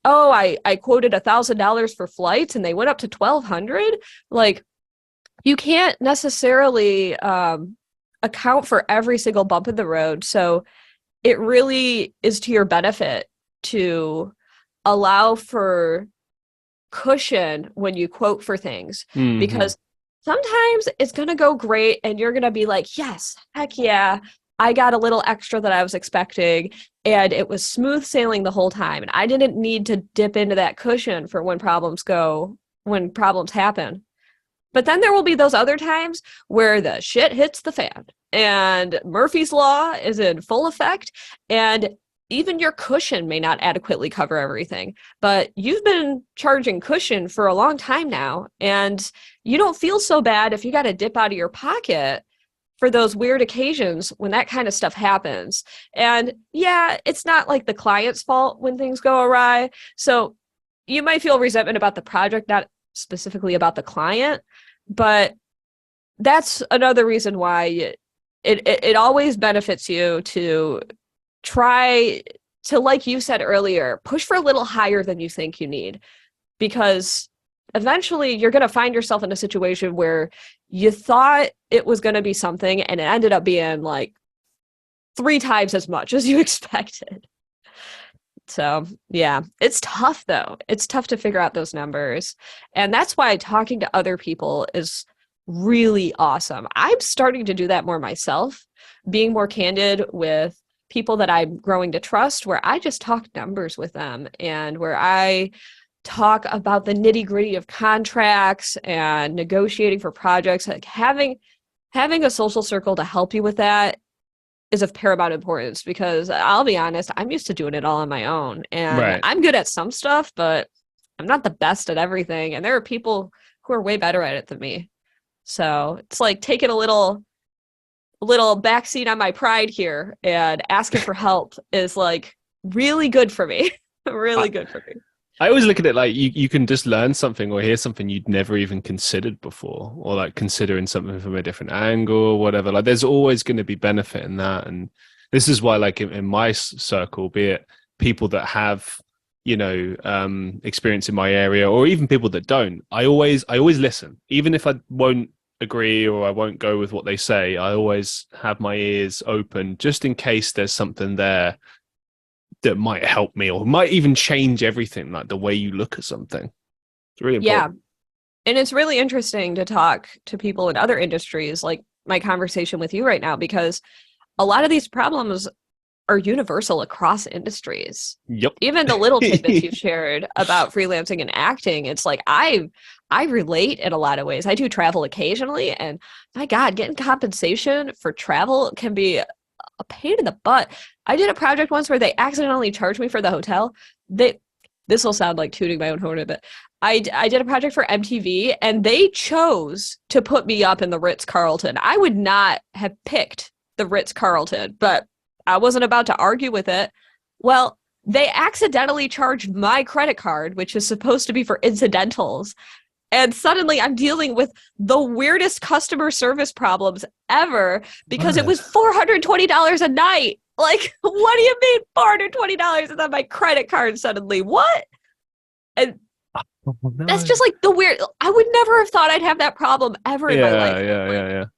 oh, I quoted $1,000 for flights and they went up to $1,200. Like, you can't necessarily account for every single bump in the road. So it really is to your benefit to allow for cushion when you quote for things because sometimes it's going to go great and you're going to be like, yes, heck yeah, I got a little extra that I was expecting and it was smooth sailing the whole time and I didn't need to dip into that cushion for when problems happen. But then there will be those other times where the shit hits the fan and Murphy's Law is in full effect and even your cushion may not adequately cover everything, but you've been charging cushion for a long time now, and you don't feel so bad if you got to dip out of your pocket for those weird occasions when that kind of stuff happens. And yeah, it's not like the client's fault when things go awry. So you might feel resentment about the project, not specifically about the client, but that's another reason why it always benefits you to try to, like you said earlier, push for a little higher than you think you need, because eventually you're going to find yourself in a situation where you thought it was going to be something and it ended up being like 3 times as much as you expected. So yeah, it's tough though. It's tough to figure out those numbers. And that's why talking to other people is really awesome. I'm starting to do that more myself, being more candid with people that I'm growing to trust, where I just talk numbers with them and where I talk about the nitty-gritty of contracts and negotiating for projects. Like having a social circle to help you with that is of paramount importance, because I'll be honest, I'm used to doing it all on my own, and Right. I'm good at some stuff, but I'm not the best at everything. And there are people who are way better at it than me. So it's like taking a little backseat on my pride here, and asking for help is like really good for me. I, Really good for me. I always look at it like you can just learn something or hear something you'd never even considered before, or like considering something from a different angle or whatever. Like there's always going to be benefit in that. And this is why, like in my circle, be it people that have, experience in my area, or even people that don't, I always listen. Even if I won't agree or I won't go with what they say, I always have my ears open just in case there's something there that might help me or might even change everything, like the way you look at something. It's really Yeah. important. And it's really interesting to talk to people in other industries, like my conversation with you right now, because a lot of these problems are universal across industries. Yep. Even the little tidbits you've shared about freelancing and acting, it's like I relate in a lot of ways. I do travel occasionally, and my God, getting compensation for travel can be a pain in the butt. I did a project once where they accidentally charged me for the hotel. This will sound like tooting my own horn a bit. I did a project for MTV, and they chose to put me up in the Ritz-Carlton. I would not have picked the Ritz-Carlton, but I wasn't about to argue with it. Well, they accidentally charged my credit card, which is supposed to be for incidentals. And suddenly I'm dealing with the weirdest customer service problems ever, because it was $420 a night. Like, what do you mean $420 and then my credit card suddenly? What? And Oh, no. that's just like the weird. I would never have thought I'd have that problem ever in my life.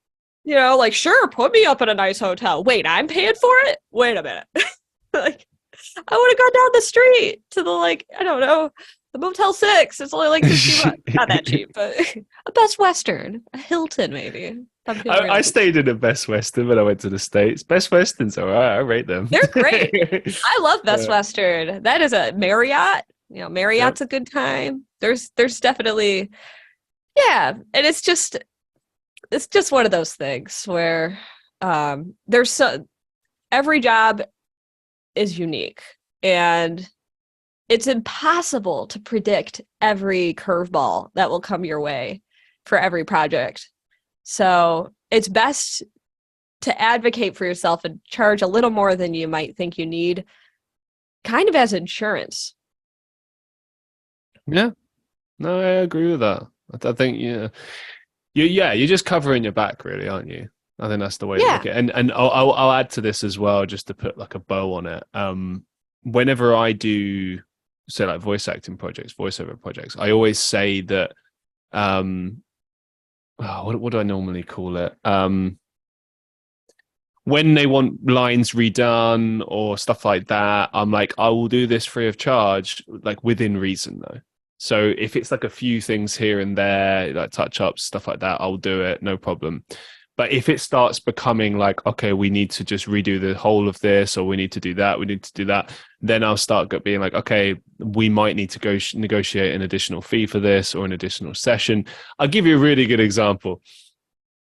Like, sure, put me up in a nice hotel. Wait, I'm paying for it? Wait a minute. Like, I would have gone down the street to the, like, I don't know, the Motel 6. It's only like 50 bucks. Not that cheap, but a Best Western, a Hilton maybe. I stayed in a Best Western when I went to the States. Best Western's all right. I rate them. They're great. I love Best Western. That is a Marriott. Marriott's a good time. There's definitely, yeah. And it's just one of those things where every job is unique, and it's impossible to predict every curveball that will come your way for every project. So it's best to advocate for yourself and charge a little more than you might think you need, kind of as insurance. Yeah, no, I agree with that. I think you're just covering your back, really, aren't you? I think that's the way to look at it. And I'll add to this as well, just to put like a bow on it. Whenever I do, say, like voiceover projects, I always say that what do I normally call it? When they want lines redone or stuff like that, I'm like, I will do this free of charge, like within reason though. So if it's like a few things here and there, like touch ups, stuff like that, I'll do it, no problem. But if it starts becoming like, okay, we need to just redo the whole of this, or we need to do that, then I'll start being like, okay, we might need to go negotiate an additional fee for this or an additional session. I'll give you a really good example.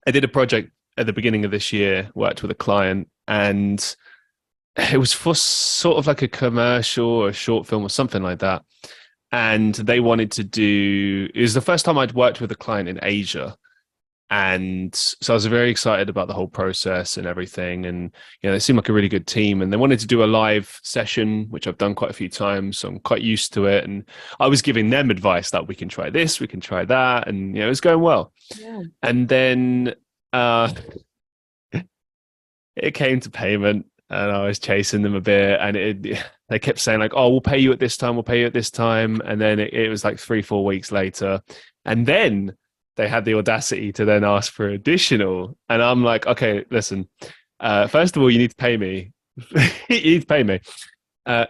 I did a project at the beginning of this year, worked with a client, and it was for sort of like a commercial or a short film or something like that. And they wanted to do, it was the first time I'd worked with a client in Asia. And so I was very excited about the whole process and everything. And, they seemed like a really good team, and they wanted to do a live session, which I've done quite a few times. So I'm quite used to it. And I was giving them advice that we can try this, we can try that. And, it was going well. Yeah. And then it came to payment, and I was chasing them a bit, and they kept saying like, oh, we'll pay you at this time. And then it was like 3-4 weeks later. And then they had the audacity to then ask for additional. And I'm like, okay, listen, first of all, you need to pay me. You need to pay me.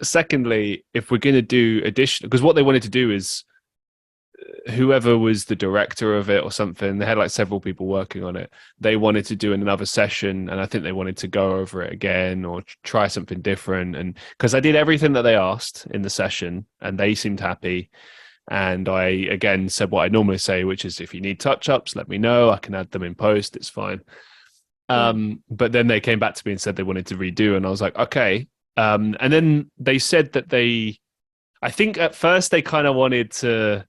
Secondly, if we're going to do additional, because what they wanted to do is whoever was the director of it or something, they had like several people working on it. They wanted to do another session, and I think they wanted to go over it again or try something different. And because I did everything that they asked in the session, and they seemed happy. And I, again, said what I normally say, which is if you need touch-ups, let me know. I can add them in post. It's fine. Yeah. But then they came back to me and said they wanted to redo, and I was like, okay. And then they said that I think at first they kind of wanted to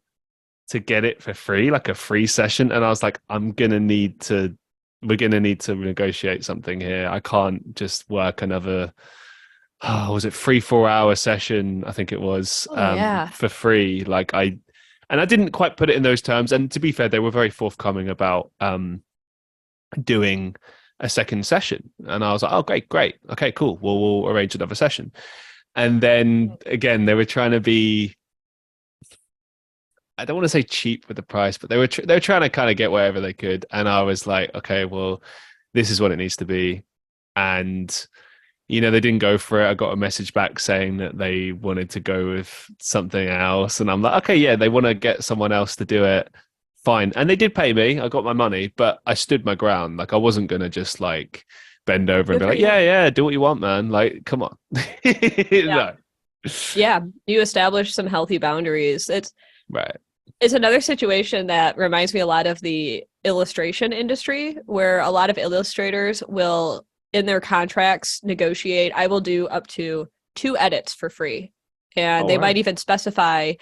get it for free, like a free session. And I was like, we're gonna need to negotiate something here. I can't just work another, was it 3-4 hour session? I think it was, Oh yeah. for free. And I didn't quite put it in those terms. And to be fair, they were very forthcoming about doing a second session. And I was like, oh, great. Okay, cool. Well, we'll arrange another session. And then again, they were trying to be, I don't want to say cheap with the price, but they were trying to kind of get wherever they could. And I was like, okay, well, this is what it needs to be. And they didn't go for it. I got a message back saying that they wanted to go with something else, and I'm like, okay, yeah, they want to get someone else to do it. Fine. And they did pay me. I got my money, but I stood my ground. Like, I wasn't gonna just like bend over and Good be for like, you. yeah, do what you want, man. Like, come on. Yeah. No. Yeah. You establish some healthy boundaries. Right. It's another situation that reminds me a lot of the illustration industry, where a lot of illustrators will, in their contracts, negotiate, I will do up to 2 edits for free. And All they right. might even specify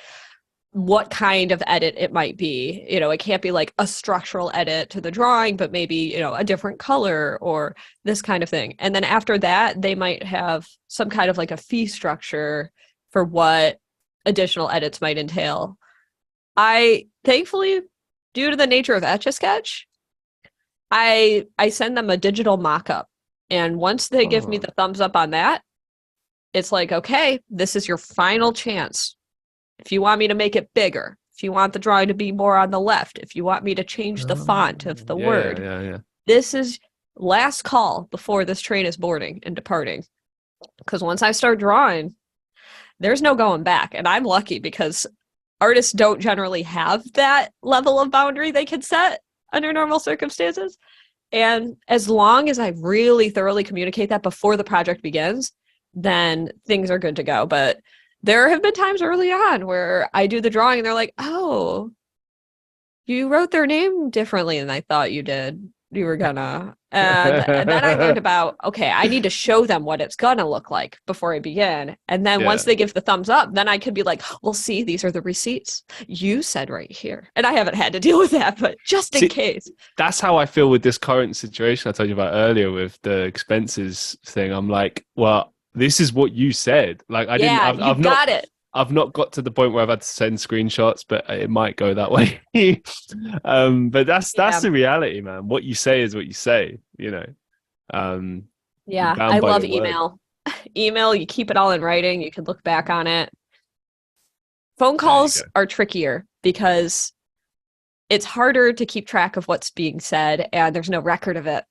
what kind of edit it might be. It can't be like a structural edit to the drawing, but maybe, a different color or this kind of thing. And then after that, they might have some kind of like a fee structure for what additional edits might entail. I thankfully, due to the nature of etch-a-sketch, I send them a digital mock-up. And once they give me Oh. the thumbs up on that, it's like, okay, this is your final chance. If you want me to make it bigger, if you want the drawing to be more on the left, if you want me to change the font of the word, Yeah. this is last call before this train is boarding and departing. Because once I start drawing, there's no going back. And I'm lucky because artists don't generally have that level of boundary they can set under normal circumstances. And as long as I really thoroughly communicate that before the project begins, then things are good to go. But there have been times early on where I do the drawing and they're like, oh, you wrote their name differently than I thought you did. You were gonna. And then I learned about, okay, I need to show them what it's gonna look like before I begin. And then once Yeah. they give the thumbs up, then I could be like, well, see, these are the receipts you said right here. And I haven't had to deal with that, but just in case. That's how I feel with this current situation I told you about earlier with the expenses thing. I'm like, well, this is what you said. Like, Yeah, you got it. I've not got to the point where I've had to send screenshots, but it might go that way. But that's Yeah. the reality, man. What you say is what you say, You're Yeah, bound I by love your word. email. Email, you keep it all in writing. You can look back on it. Phone There you calls go. are trickier because it's harder to keep track of what's being said and there's no record of it.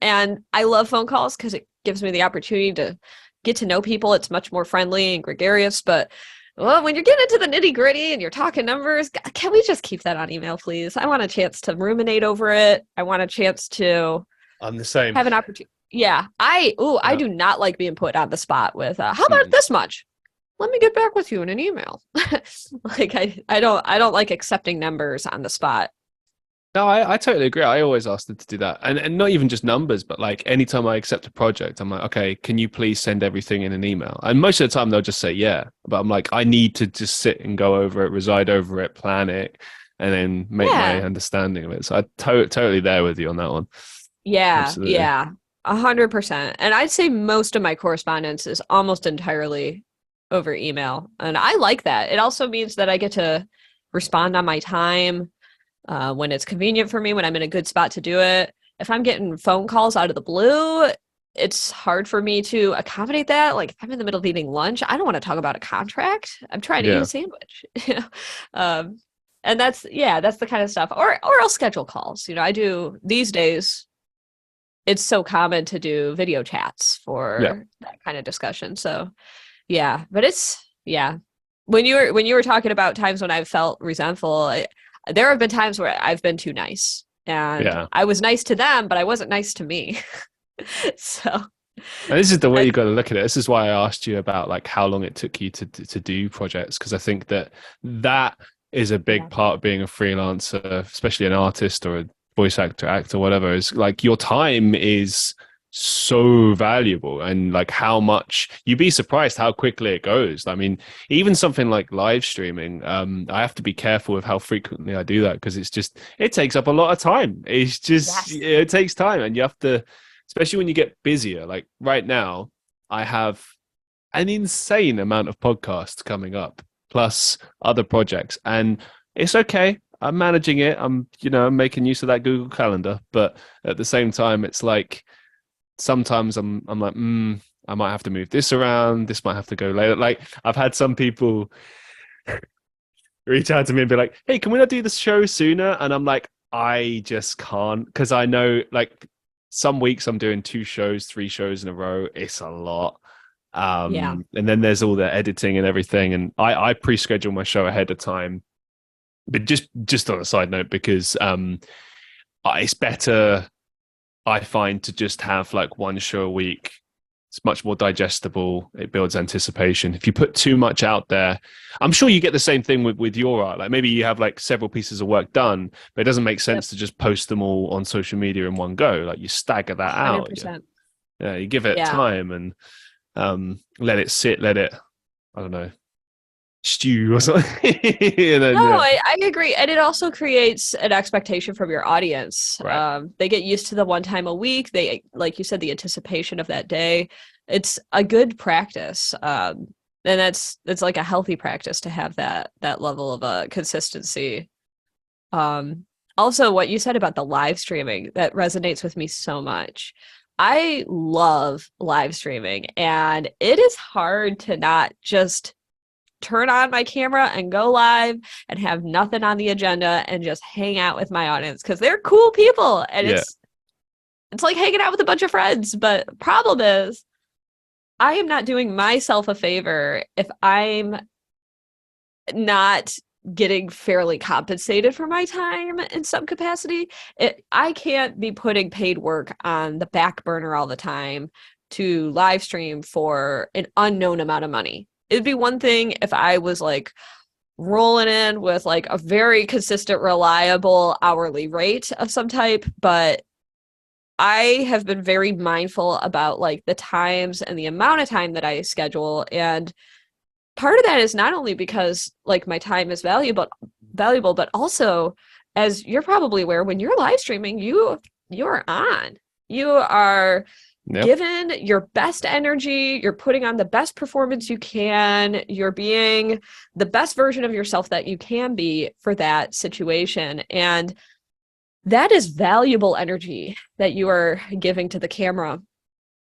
And I love phone calls because it gives me the opportunity to get to know people. It's much more friendly and gregarious. But well, when you're getting into the nitty gritty and you're talking numbers, can we just keep that on email, please? I want a chance to ruminate over it. I want a chance to I'm the same. have an opportunity. Yeah, I Yeah. do not like being put on the spot with how about Mm. this much? Let me get back with you in an email. Like I don't like accepting numbers on the spot. No, I totally agree. I always ask them to do that. And not even just numbers, but like anytime I accept a project, I'm like, okay, can you please send everything in an email? And most of the time they'll just say, yeah. But I'm like, I need to just sit and go over it, reside over it, plan it, and then make my Yeah. understanding of it. So I totally there with you on that one. Yeah, Absolutely. yeah. 100%. And I'd say most of my correspondence is almost entirely over email. And I like that. It also means that I get to respond on my time when it's convenient for me, when I'm in a good spot to do it. If I'm getting phone calls out of the blue, it's hard for me to accommodate that. Like if I'm in the middle of eating lunch, I don't want to talk about a contract. I'm trying to eat a Yeah. sandwich. Um, and that's the kind of stuff. Or I'll schedule calls. I do these days. It's so common to do video chats Yeah. for that kind of discussion. So yeah, but yeah. When you were talking about times when I've felt resentful, there have been times where I've been too nice, and Yeah. I was nice to them, but I wasn't nice to me. So And this is the way I, you got to look at it. This is why I asked you about like how long it took you to do projects, because I think that is a big yeah, part of being a freelancer, especially an artist or voice actor, whatever, is like your time is so valuable, and like how much you'd be surprised how quickly it goes. I mean, even something like live streaming, I have to be careful with how frequently I do that, because it takes up a lot of time. It's just Yes. it takes time, and you have to, especially when you get busier. Like right now, I have an insane amount of podcasts coming up, plus other projects, and it's okay. I'm managing it. I'm making use of that Google Calendar, but at the same time, it's like sometimes I'm like, I might have to move this around. This might have to go later. Like I've had some people reach out to me and be like, "Hey, can we not do the show sooner?" And I'm like, I just can't, because I know like some weeks I'm doing 2 shows, 3 shows in a row. It's a lot. Yeah. And then there's all the editing and everything, and I pre-schedule my show ahead of time. But just on a side note, because it's better, I find, to just have like one show a week. It's much more digestible. It builds anticipation. If you put too much out there, I'm sure you get the same thing with your art. Like maybe you have like several pieces of work done, but it doesn't make sense Yep. to just post them all on social media in one go. Like you stagger that out. Yeah, 100%. yeah, you give it Yeah. time and let it sit, let it, I don't know, stew or something. And then, No, yeah. I agree. And it also creates an expectation from your audience. Right. They get used to the one time a week. They, like you said, the anticipation of that day. It's a good practice. And that's like a healthy practice to have that level of consistency. Also, what you said about the live streaming, that resonates with me so much. I love live streaming, and it is hard to not just turn on my camera and go live and have nothing on the agenda and just hang out with my audience, because they're cool people, and Yeah. it's like hanging out with a bunch of friends. But problem is, I am not doing myself a favor if I'm not getting fairly compensated for my time in some capacity. I can't be putting paid work on the back burner all the time to live stream for an unknown amount of money. It'd be one thing if I was like rolling in with like a very consistent, reliable hourly rate of some type, but I have been very mindful about like the times and the amount of time that I schedule. And part of that is not only because like my time is valuable, but also, as you're probably aware, when you're live streaming, you're on. You are Yep. given your best energy, you're putting on the best performance you can, you're being the best version of yourself that you can be for that situation. And that is valuable energy that you are giving to the camera.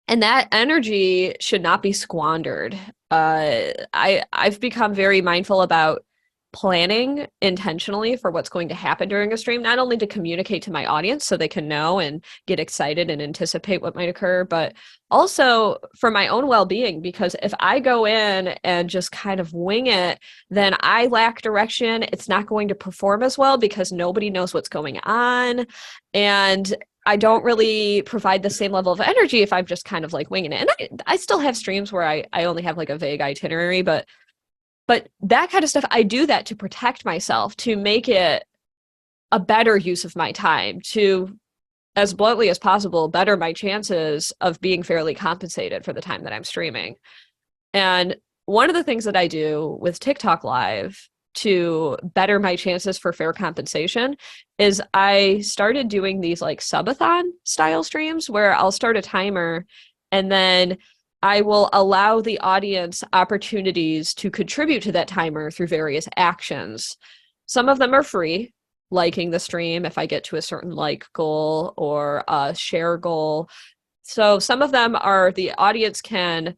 And that energy should not be squandered. I've become very mindful about planning intentionally for what's going to happen during a stream, not only to communicate to my audience so they can know and get excited and anticipate what might occur, but also for my own well-being. Because if I go in and just kind of wing it, then I lack direction. It's not going to perform as well because nobody knows what's going on. And I don't really provide the same level of energy if I'm just kind of like winging it. And I still have streams where I only have like a vague itinerary, but that kind of stuff, I do that to protect myself, to make it a better use of my time, to, as bluntly as possible, better my chances of being fairly compensated for the time that I'm streaming. And one of the things that I do with TikTok Live to better my chances for fair compensation is I started doing these like subathon style streams where I'll start a timer and then I will allow the audience opportunities to contribute to that timer through various actions. Some of them are free, liking the stream if I get to a certain like goal or a share goal. So some of them are the audience can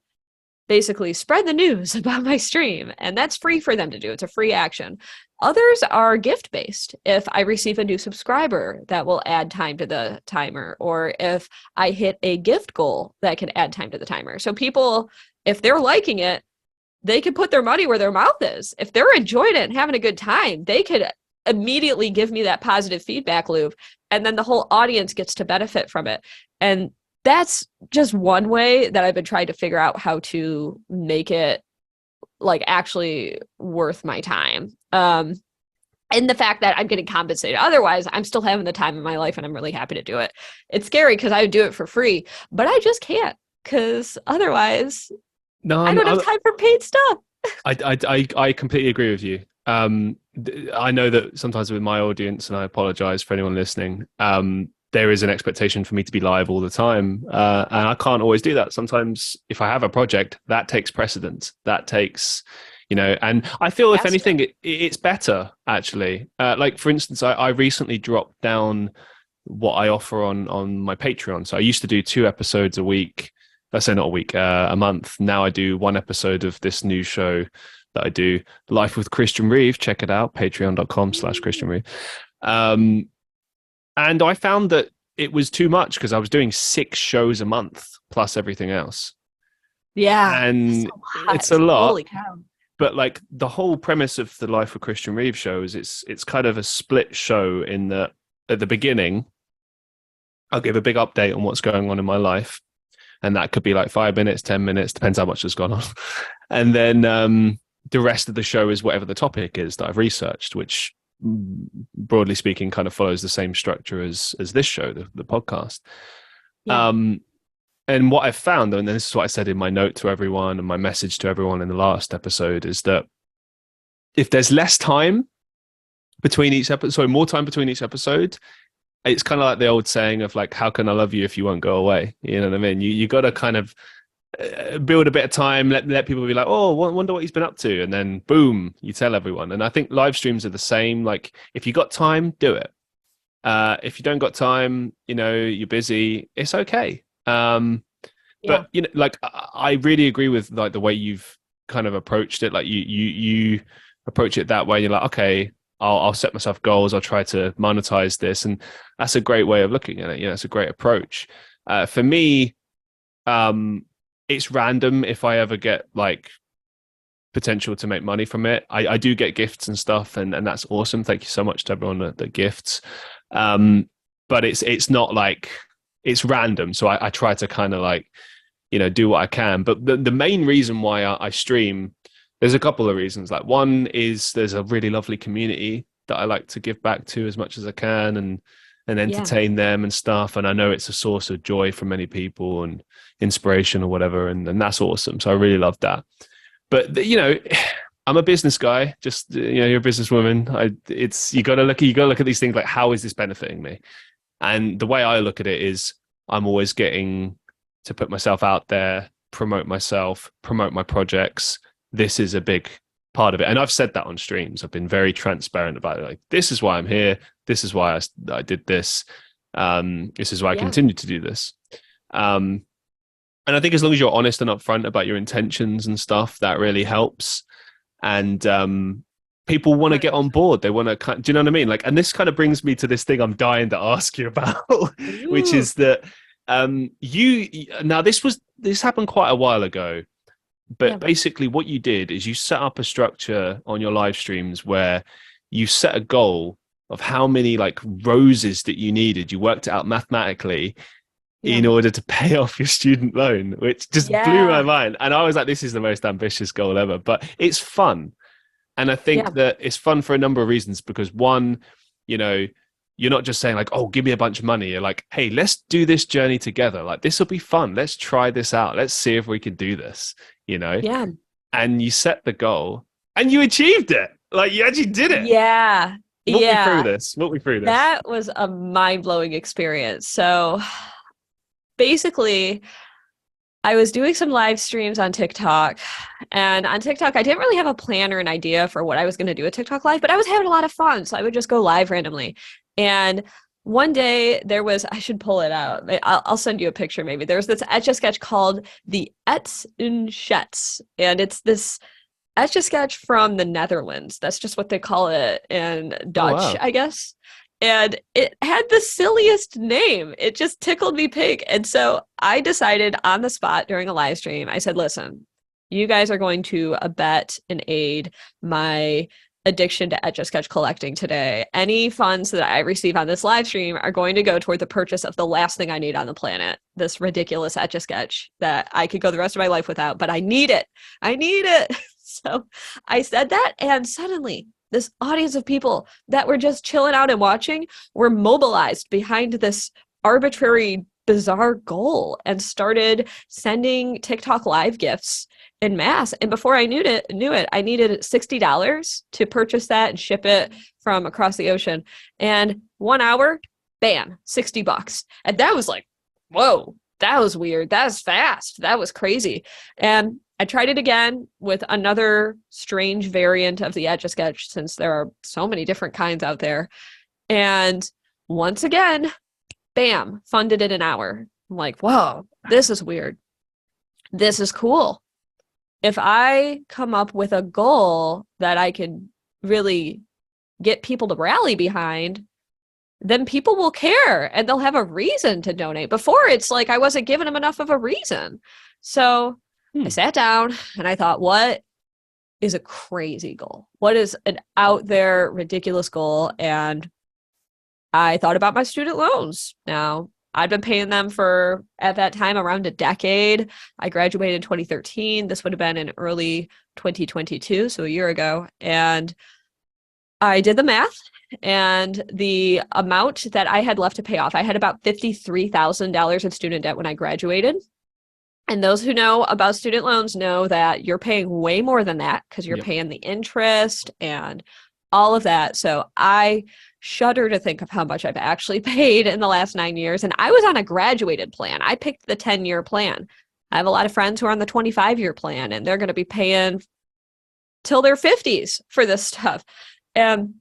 basically spread the news about my stream, and that's free for them to do. It's a free action. Others are gift based. If I receive a new subscriber, that will add time to the timer, or if I hit a gift goal, that can add time to the timer. So people, if they're liking it, they can put their money where their mouth is. If they're enjoying it and having a good time, they could immediately give me that positive feedback loop, and then the whole audience gets to benefit from it. And that's just one way that I've been trying to figure out how to make it like actually worth my time. And the fact that I'm getting compensated. Otherwise, I'm still having the time of my life and I'm really happy to do it. It's scary because I would do it for free, but I just can't because otherwise No, I don't have time for paid stuff. I completely agree with you. I know that sometimes with my audience, and I apologize for anyone listening, there is an expectation for me to be live all the time. And I can't always do that. Sometimes if I have a project, that takes precedence. That takes, and I feel if anything, it's better actually. Like for instance, I recently dropped down what I offer on my Patreon. So I used to do 2 episodes a week. I say not a week, a month. Now I do 1 episode of this new show that I do, Life with Christian Reeve. Check it out, patreon.com/Christian Reeve. And I found that it was too much because I was doing 6 shows a month plus everything else. Yeah. And it's a lot. Holy cow. But like the whole premise of the Life with Christian Reeve show is it's kind of a split show in that at the beginning, I'll give a big update on what's going on in my life. And that could be like 5 minutes, 10 minutes, depends how much has gone on. And then the rest of the show is whatever the topic is that I've researched, which broadly speaking kind of follows the same structure as this show, the podcast. Yeah. And what I've found, and this is what I said in my note to everyone and my message to everyone in the last episode, is that if there's less time between each episode, sorry, more time between each episode, it's kind of like the old saying of like, how can I love you if you won't go away? You know what I mean? You got to kind of build a bit of time, let people be like, oh, wonder what he's been up to. And then boom, you tell everyone. And I think live streams are the same. Like if you got time, do it. If you don't got time, you're busy, it's okay. But like I really agree with like the way you've kind of approached it. Like you approach it that way. You're like, okay, I'll set myself goals. I'll try to monetize this. And that's a great way of looking at it. It's a great approach. For me, it's random if I ever get like potential to make money from it. I do get gifts and stuff, and that's awesome. Thank you so much to everyone that gifts. But it's not like it's random. So I try to kind of like, do what I can. But the main reason why I stream, there's a couple of reasons. Like one is there's a really lovely community that I like to give back to as much as I can and entertain them and stuff. And I know it's a source of joy for many people and inspiration or whatever. And that's awesome. So I really love that. But I'm a business guy, just, you're a businesswoman. You got to look at these things like, how is this benefiting me? And the way I look at it is I'm always getting to put myself out there, promote myself, promote my projects. This is a big part of it. And I've said that on streams. I've been very transparent about it. Like, this is why I'm here. This is why I did this. This is why I continue to do this. And I think as long as you're honest and upfront about your intentions and stuff, that really helps. And people want to get on board. They want to, do you know what I mean? Like, and this kind of brings me to this thing I'm dying to ask you about, which is that this happened quite a while ago. But basically what you did is you set up a structure on your live streams where you set a goal of how many like roses that you needed. You worked it out mathematically in order to pay off your student loan, which just blew my mind. And I was like, this is the most ambitious goal ever, but it's fun. And I think that it's fun for a number of reasons, because one, you're not just saying like, oh, give me a bunch of money. You're like, hey, let's do this journey together. Like, this will be fun. Let's try this out. Let's see if we can do this, And you set the goal and you achieved it. Like, you actually did it. Yeah. Walk me through this. That was a mind-blowing experience. So basically, I was doing some live streams on TikTok, and on TikTok, I didn't really have a plan or an idea for what I was going to do at TikTok Live, but I was having a lot of fun. So I would just go live randomly. And one day there was, I should pull it out. I'll send you a picture maybe. There was this etch-a-sketch called the etch-a-sketch, and it's this etch-a-sketch from the Netherlands. That's just what they call it in Dutch, I guess. And it had the silliest name. It just tickled me pink. And so I decided on the spot during a live stream, I said, listen, you guys are going to abet and aid my addiction to etch-a-sketch collecting today. Any funds that I receive on this live stream are going to go toward the purchase of the last thing I need on the planet, this ridiculous etch-a-sketch that I could go the rest of my life without, but I need it. I need it. So I said that, and suddenly this audience of people that were just chilling out and watching were mobilized behind this arbitrary, bizarre goal and started sending TikTok live gifts in mass. And before I knew it, I needed $60 to purchase that and ship it from across the ocean. And 1 hour, bam, $60. And that was like, whoa, that was weird. That was fast. That was crazy. And I tried it again with another strange variant of the etch-a-sketch, since there are so many different kinds out there. And once again, bam, funded in an hour. I'm like, whoa, this is weird. This is cool. If I come up with a goal that I can really get people to rally behind, then people will care and they'll have a reason to donate. Before, it's like I wasn't giving them enough of a reason. So I sat down and I thought, what is a crazy goal? What is an out there, ridiculous goal? And I thought about my student loans. Now, I'd been paying them for, at that time, around a decade. I graduated in 2013. This would have been in early 2022, so a year ago. And I did the math, and the amount that I had left to pay off, I had about $53,000 in student debt when I graduated. And those who know about student loans know that you're paying way more than that because you're paying the interest and all of that. So I shudder to think of how much I've actually paid in the last 9 years. And I was on a graduated plan. I picked the 10-year plan. I have a lot of friends who are on the 25-year plan, and they're going to be paying till their 50s for this stuff. And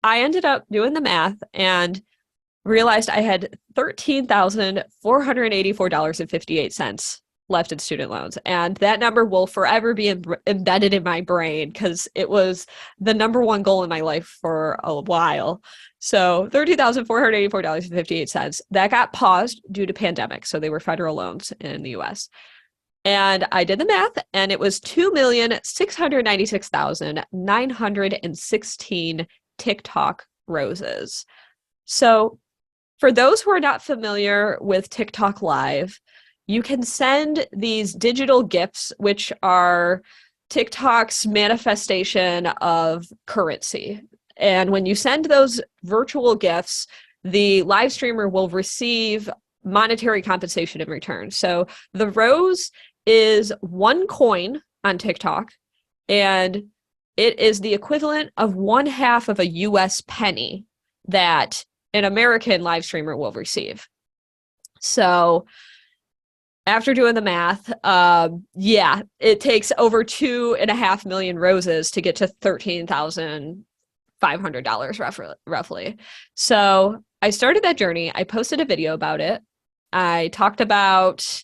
I ended up doing the math and realized I had $13,484.58 left in student loans. And that number will forever be embedded in my brain because it was the number one goal in my life for a while. So $13,484.58. That got paused due to pandemic. So they were federal loans in the US. And I did the math, and it was 2,696,916 TikTok roses. So for those who are not familiar with TikTok Live, you can send these digital gifts, which are TikTok's manifestation of currency. And when you send those virtual gifts, the live streamer will receive monetary compensation in return. So the rose is one coin on TikTok, and it is the equivalent of 1/2 of a US penny that an American live streamer will receive. So after doing the math, it takes over 2.5 million roses to get to $13,500 roughly. So I started that journey. I posted a video about it. I talked about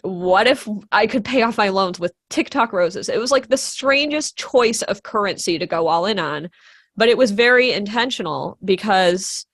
what if I could pay off my loans with TikTok roses. It was like the strangest choice of currency to go all in on, but it was very intentional because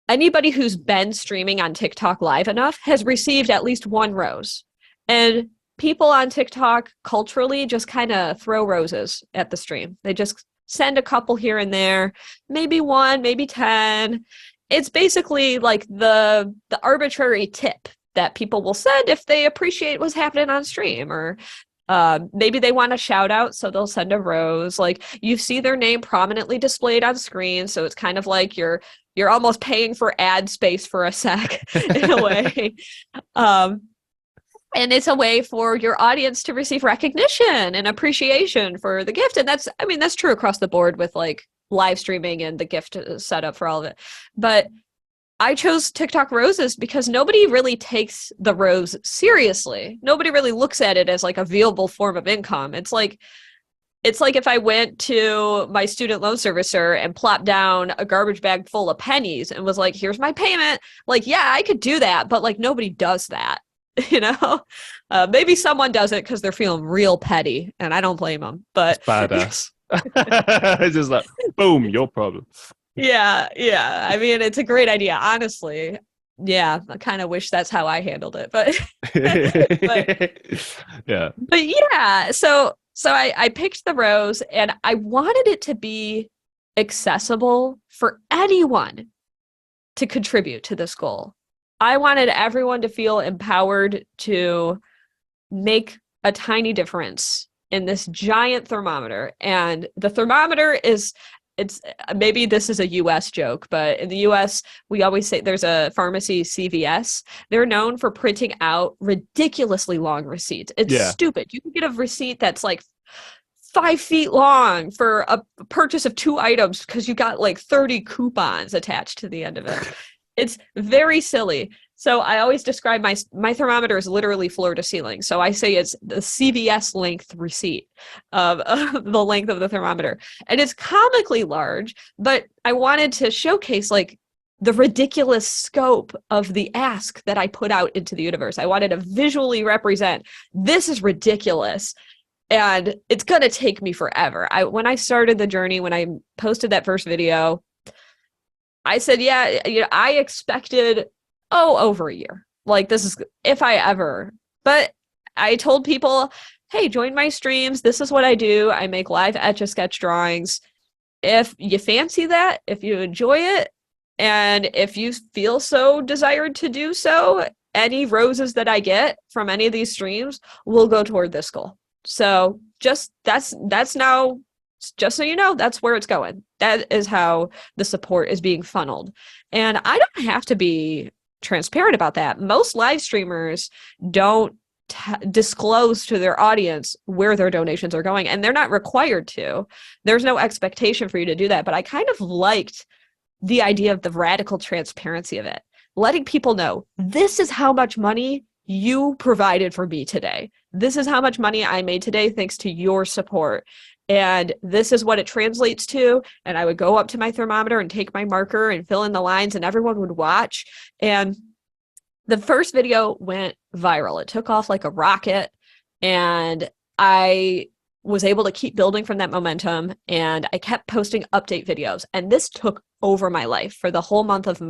anybody who's been streaming on TikTok Live enough has received at least one rose. And people on TikTok culturally just kind of throw roses at the stream. They just send a couple here and there, maybe 1, maybe 10. It's basically like the arbitrary tip that people will send if they appreciate what's happening on stream, or maybe they want a shout out, so they'll send a rose. Like, you see their name prominently displayed on screen, so it's kind of like you're almost paying for ad space for a sec in a way. And it's a way for your audience to receive recognition and appreciation for the gift. And that's true across the board with like live streaming and the gift setup for all of it. But I chose TikTok roses because nobody really takes the rose seriously. Nobody really looks at it as like a viable form of income. It's like if I went to my student loan servicer and plopped down a garbage bag full of pennies and was like, here's my payment. Like, yeah, I could do that, but like nobody does that, you know? Maybe someone does it because they're feeling real petty, and I don't blame them, but it's badass. It's just like, boom, your problem. Yeah. I mean, it's a great idea, honestly. Yeah, I kind of wish that's how I handled it, but yeah. But yeah, so I picked the rose, and I wanted it to be accessible for anyone to contribute to this goal. I wanted everyone to feel empowered to make a tiny difference in this giant thermometer. And the thermometer it's maybe this is a US joke, but in the US, we always say there's a pharmacy, CVS. They're known for printing out ridiculously long receipts. It's Yeah. stupid. You can get a receipt that's like 5 feet long for a purchase of 2 items because you got like 30 coupons attached to the end of it. It's very silly. So I always describe my thermometer is literally floor to ceiling. So I say it's the CVS length receipt of the length of the thermometer. And it's comically large, but I wanted to showcase like the ridiculous scope of the ask that I put out into the universe. I wanted to visually represent this is ridiculous. And it's going to take me forever. When I started the journey, when I posted that first video, I said, yeah, I expected, over a year. Like this is, if I ever, but I told people, hey, join my streams. This is what I do. I make live etch-a-sketch drawings. If you fancy that, if you enjoy it, and if you feel so desired to do so, any roses that I get from any of these streams will go toward this goal. So that's now, just so you know, that's where it's going. That is how the support is being funneled. And I don't have to be transparent about that. Most live streamers don't disclose to their audience where their donations are going, and they're not required to. There's no expectation for you to do that. But I kind of liked the idea of the radical transparency of it, letting people know this is how much money you provided for me today. This is how much money I made today thanks to your support. And this is what it translates to. And I would go up to my thermometer and take my marker and fill in the lines, and everyone would watch. And the first video went viral. It took off like a rocket. And I was able to keep building from that momentum. And I kept posting update videos. And this took over my life for the whole month of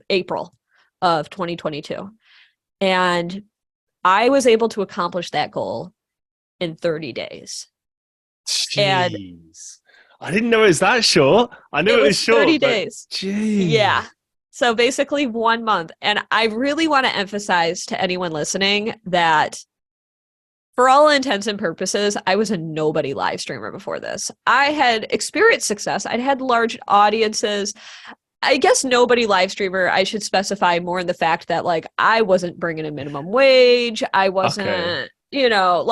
April of 2022. And I was able to accomplish that goal in 30 days. Jeez. And I didn't know it was that short. I knew it was short. 30 days. Jeez. Yeah. So basically 1 month. And I really want to emphasize to anyone listening that for all intents and purposes, I was a nobody live streamer before this. I had experienced success. I'd had large audiences. I guess nobody live streamer, I should specify more in the fact that like I wasn't bringing in minimum wage. I wasn't, no,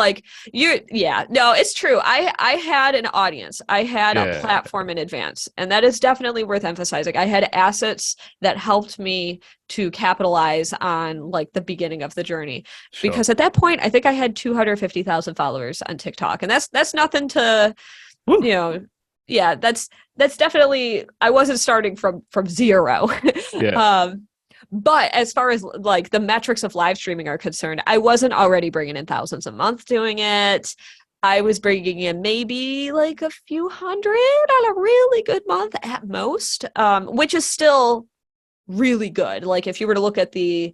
it's true. I had an audience. I had a platform in advance, and that is definitely worth emphasizing. I had assets that helped me to capitalize on like the beginning of the journey. Sure. Because at that point, I think I had 250,000 followers on TikTok, and that's nothing to, yeah, that's definitely, I wasn't starting from zero. Yeah. But as far as like the metrics of live streaming are concerned, I wasn't already bringing in thousands a month doing it. I was bringing in maybe like a few hundred on a really good month at most, which is still really good. Like if you were to look at the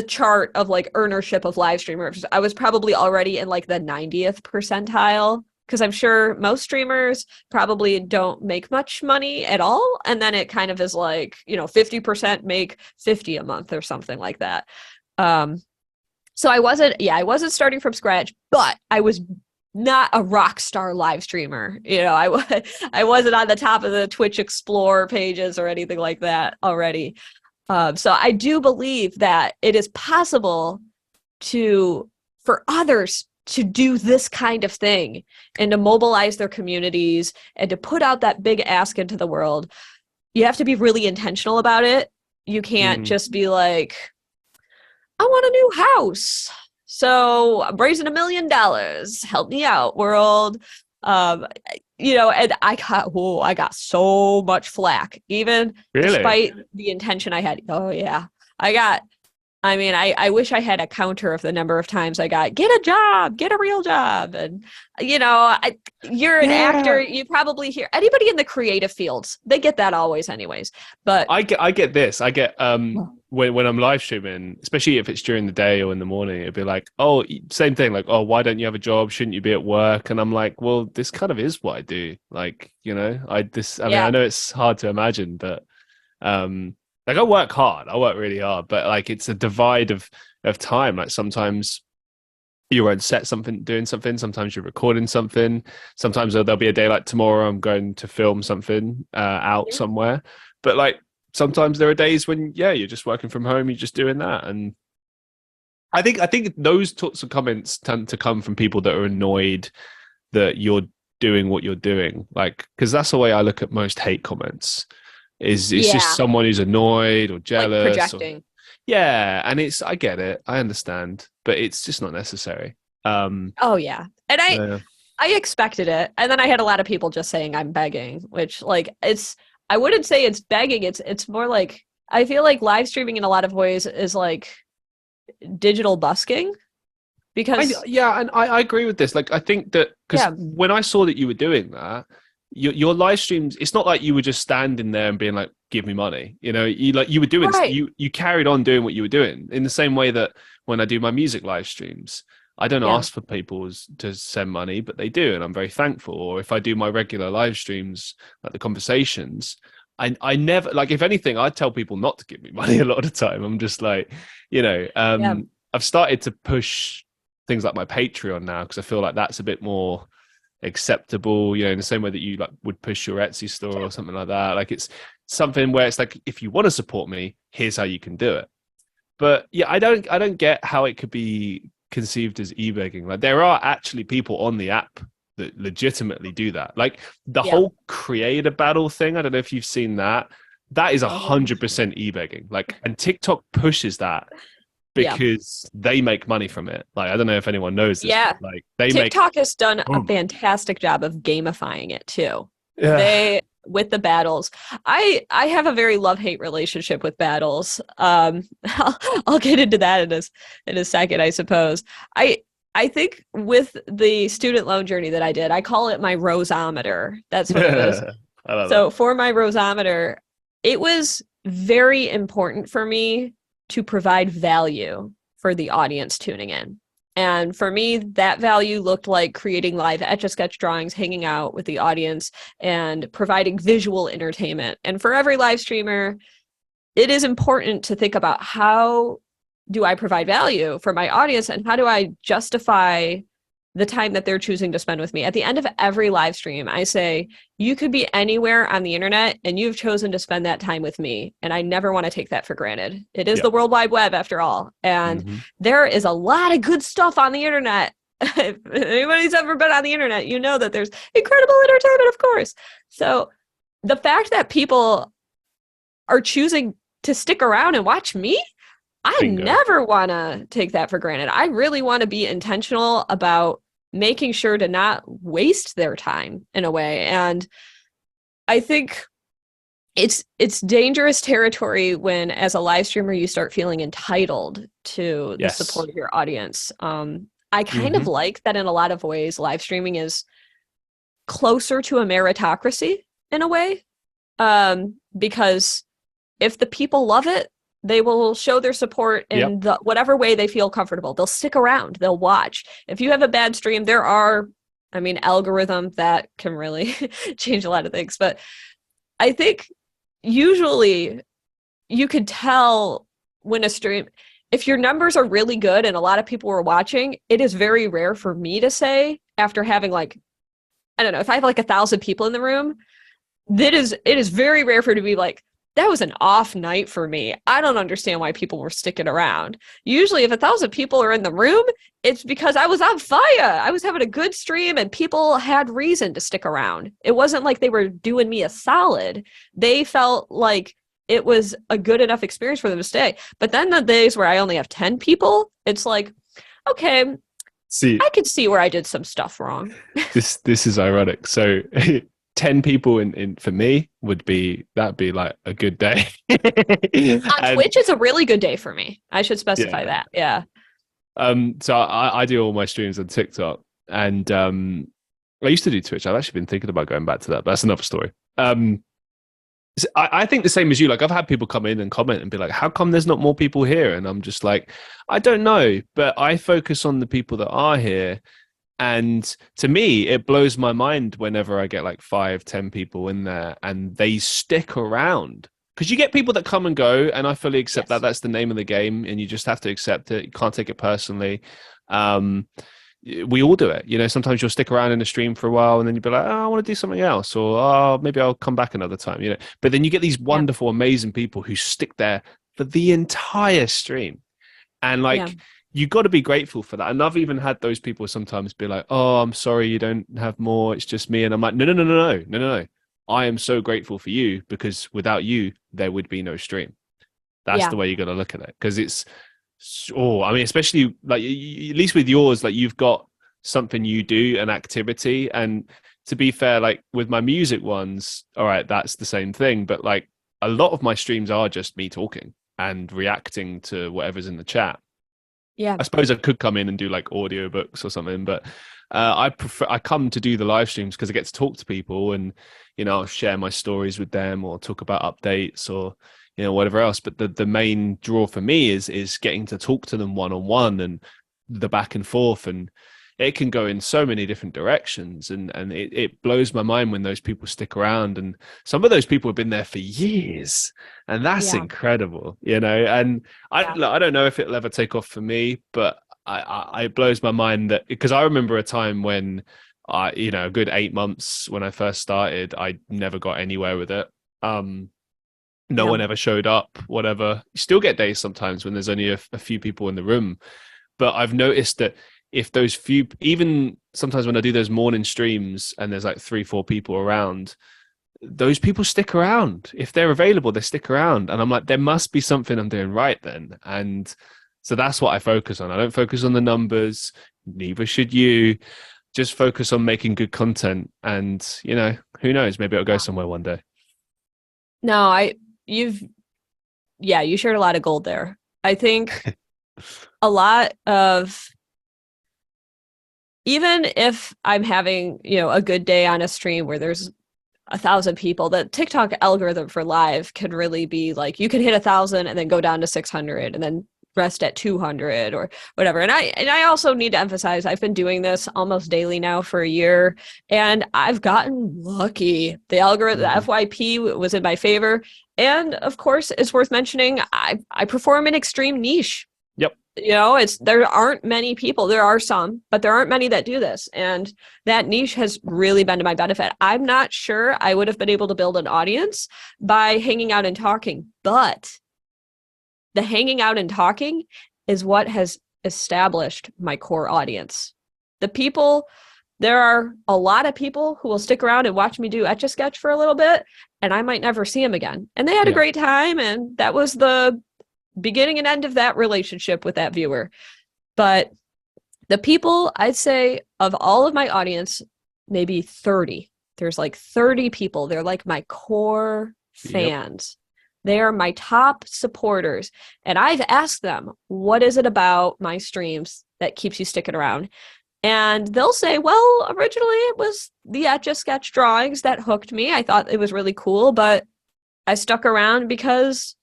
chart of like earnership of live streamers, I was probably already in like the 90th percentile. Because I'm sure most streamers probably don't make much money at all. And then it kind of is like, 50% make 50 a month or something like that. So I wasn't starting from scratch, but I was not a rock star live streamer. I wasn't on the top of the Twitch Explore pages or anything like that already. So I do believe that it is possible for others to do this kind of thing and to mobilize their communities and to put out that big ask into the world. You have to be really intentional about it. You can't just be like, I want a new house, so I'm raising $1 million. Help me out, world. And I got so much flack, even despite the intention I had. Oh yeah, I wish I had a counter of the number of times I got, get a job, get a real job. And, you're an actor, you probably hear anybody in the creative fields, they get that always anyways. But I get this. I get, when I'm live streaming, especially if it's during the day or in the morning, it'd be like, oh, same thing. Like, oh, why don't you have a job? Shouldn't you be at work? And I'm like, well, this kind of is what I do. Like, I know it's hard to imagine, but, like I work hard, I work really hard, but like it's a divide of time. Like sometimes you're on set something, doing something. Sometimes you're recording something. Sometimes there'll be a day like tomorrow I'm going to film something out Yeah. somewhere. But like sometimes there are days when you're just working from home, you're just doing that. And I think those sorts of comments tend to come from people that are annoyed that you're doing what you're doing. Like, because that's the way I look at most hate comments. Is it's just Yeah, someone who's annoyed or like jealous or projecting. yeah, and I get it, I understand, but it's just not necessary. Oh yeah. And Yeah. I expected it. And then I had a lot of people just saying I'm begging, which like I wouldn't say it's begging. It's more like I feel like live streaming in a lot of ways is like digital busking because Yeah, and I agree with this. Like, I think that because yeah, when I saw that you were doing that, your live streams, it's not like you were just standing there and being like, "Give me money." You know, you were doing right. you carried on doing what you were doing in the same way that when I do my music live streams, I don't Yeah. ask for people to send money, but they do, and I'm very thankful. Or if I do my regular live streams, like the conversations, I never like. If anything, I tell people not to give me money a lot of the time. I'm just like, you know, Yeah. I've started to push things like my Patreon now because I feel like that's a bit more acceptable, you know, in the same way that you like would push your Etsy store or something like that. Like it's something where it's like, if you want to support me, here's how you can do it. But yeah, I don't get how it could be conceived as e-begging. Like there are actually people on the app that legitimately do that. Like the Yeah. whole creator battle thing. I don't know if you've seen that. That is Oh. 100% e-begging. Like, and TikTok pushes that Yeah. because they make money from it. Like, I don't know if anyone knows this, Yeah. but like they make TikTok has done a boom. fantastic job of gamifying it too. Yeah. They with the battles. I have a very love-hate relationship with battles. I'll get into that in a second, I suppose. I think with the student loan journey that I did, I call it my roseometer. That's what it is. I love that. So for my roseometer, it was very important for me to provide value for the audience tuning in. And for me, that value looked like creating live etch-a-sketch drawings, hanging out with the audience, and providing visual entertainment. And for every live streamer, it is important to think about how do I provide value for my audience and how do I justify the time that they're choosing to spend with me. At the end of every live stream, I say, you could be anywhere on the internet and you've chosen to spend that time with me. And I never want to take that for granted. It is Yeah. the World Wide Web after all. And there is a lot of good stuff on the internet. If anybody's ever been on the internet, you know that there's incredible entertainment, of course. So the fact that people are choosing to stick around and watch me, I Bingo. never want to take that for granted. I really want to be intentional about making sure to not waste their time in a way. And I think it's dangerous territory when, as a live streamer, you start feeling entitled to the support of your audience. I kind of like that in a lot of ways, live streaming is closer to a meritocracy in a way, because if the people love it, they will show their support in the whatever way they feel comfortable. They'll stick around. They'll watch. If you have a bad stream, there are, algorithms that can really change a lot of things. But I think usually you could tell when a stream, if your numbers are really good and a lot of people are watching, it is very rare for me to say after having like, I don't know, if I have like 1,000 people in the room, it is very rare for it to be like, that was an off night for me. I don't understand why people were sticking around. Usually if 1,000 people are in the room, it's because I was on fire. I was having a good stream and people had reason to stick around. It wasn't like they were doing me a solid. They felt like it was a good enough experience for them to stay. But then the days where I only have 10 people, it's like, okay, I could see where I did some stuff wrong. This is ironic. So 10 people in for me that'd be like a good day. On Twitch, it's a really good day for me. I should specify that. Yeah. So I do all my streams on TikTok, and I used to do Twitch. I've actually been thinking about going back to that, but that's another story. I think the same as you. Like, I've had people come in and comment and be like, how come there's not more people here? And I'm just like, I don't know, but I focus on the people that are here. And to me, it blows my mind whenever I get like 5-10 people in there and they stick around. because you get people that come and go, and I fully accept that Yes. that's the name of the game, and you just have to accept it. You can't take it personally. Um, we all do it. You know, sometimes you'll stick around in the stream for a while, and then you'll be like, oh, I want to do something else, or oh, maybe I'll come back another time. You know, but then you get these Yeah. wonderful, amazing people who stick there for the entire stream, and Yeah. like. You got to be grateful for that. And I've even had those people sometimes be like, "Oh, I'm sorry, you don't have more. It's just me." And I'm like, "No, no, no, no, no, no, no, no. I am so grateful for you because without you, there would be no stream." That's Yeah. the way you got to look at it, because it's, oh, I mean, especially like at least with yours, like you've got something you do, an activity. And to be fair, like with my music ones, all right, that's the same thing. But like a lot of my streams are just me talking and reacting to whatever's in the chat. Yeah. I suppose I could come in and do like audiobooks or something, but I come to do the live streams because I get to talk to people, and I'll share my stories with them or talk about updates or whatever else. But the main draw for me is getting to talk to them one on one, and the back and forth, and it can go in so many different directions, and it blows my mind when those people stick around, and some of those people have been there for years, and that's Yeah. incredible. And I don't know if it'll ever take off for me, but it blows my mind that, because I remember a time when a good 8 months when I first started, I never got anywhere with it. No Yeah. one ever showed up, whatever. You still get days sometimes when there's only a few people in the room, but I've noticed that if those few, even sometimes when I do those morning streams and there's like 3-4 people around, those people stick around. If they're available, they stick around. And I'm like, there must be something I'm doing right then. And so that's what I focus on. I don't focus on the numbers. Neither should you. Just focus on making good content. And, who knows? Maybe it'll go somewhere one day. No, you shared a lot of gold there. I think a lot of, even if I'm having, a good day on a stream where there's 1,000 people, the TikTok algorithm for live can really be like, you can hit 1,000 and then go down to 600 and then rest at 200 or whatever. And I also need to emphasize, I've been doing this almost daily now for a year, and I've gotten lucky. The algorithm, the FYP was in my favor. And of course, it's worth mentioning, I perform an extreme niche. Yep. There aren't many people. There are some, but there aren't many that do this. And that niche has really been to my benefit. I'm not sure I would have been able to build an audience by hanging out and talking, but the hanging out and talking is what has established my core audience. There are a lot of people who will stick around and watch me do etch-a-sketch for a little bit, and I might never see them again. And they had a great time, and that was the beginning and end of that relationship with that viewer. But the people, I'd say, of all of my audience, maybe 30. There's like 30 people. They're like my core fans. Yep. They are my top supporters. And I've asked them, what is it about my streams that keeps you sticking around? And they'll say, well, originally it was the etch-a-sketch drawings that hooked me. I thought it was really cool, but I stuck around because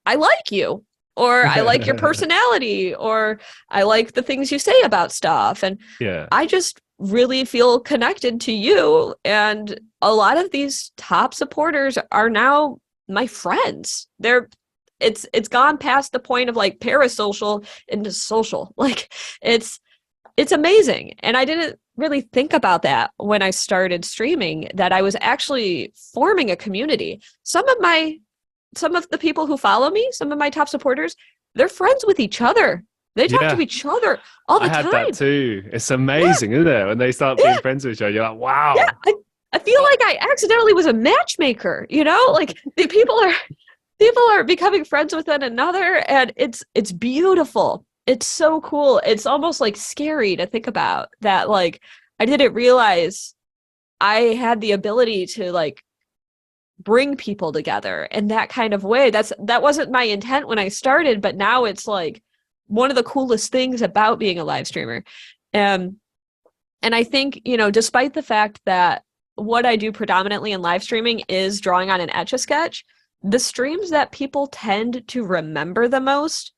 I like you, or I like your personality, or I like the things you say about stuff. And I just really feel connected to you. And a lot of these top supporters are now my friends. It's gone past the point of like parasocial into social. Like it's amazing. And I didn't really think about that when I started streaming, that I was actually forming a community. Some of the people who follow me, some of my top supporters, they're friends with each other. They talk to each other all the time. I had that too. It's amazing, isn't it? When they start being friends with each other, you're like, wow. Yeah, I feel like I accidentally was a matchmaker, like the people are becoming friends with one another, and it's beautiful. It's so cool. It's almost like scary to think about that. Like, I didn't realize I had the ability to like bring people together in that kind of way. That wasn't my intent when I started, but now it's like one of the coolest things about being a live streamer. And I think, despite the fact that what I do predominantly in live streaming is drawing on an etch-a-sketch, the streams that people tend to remember the most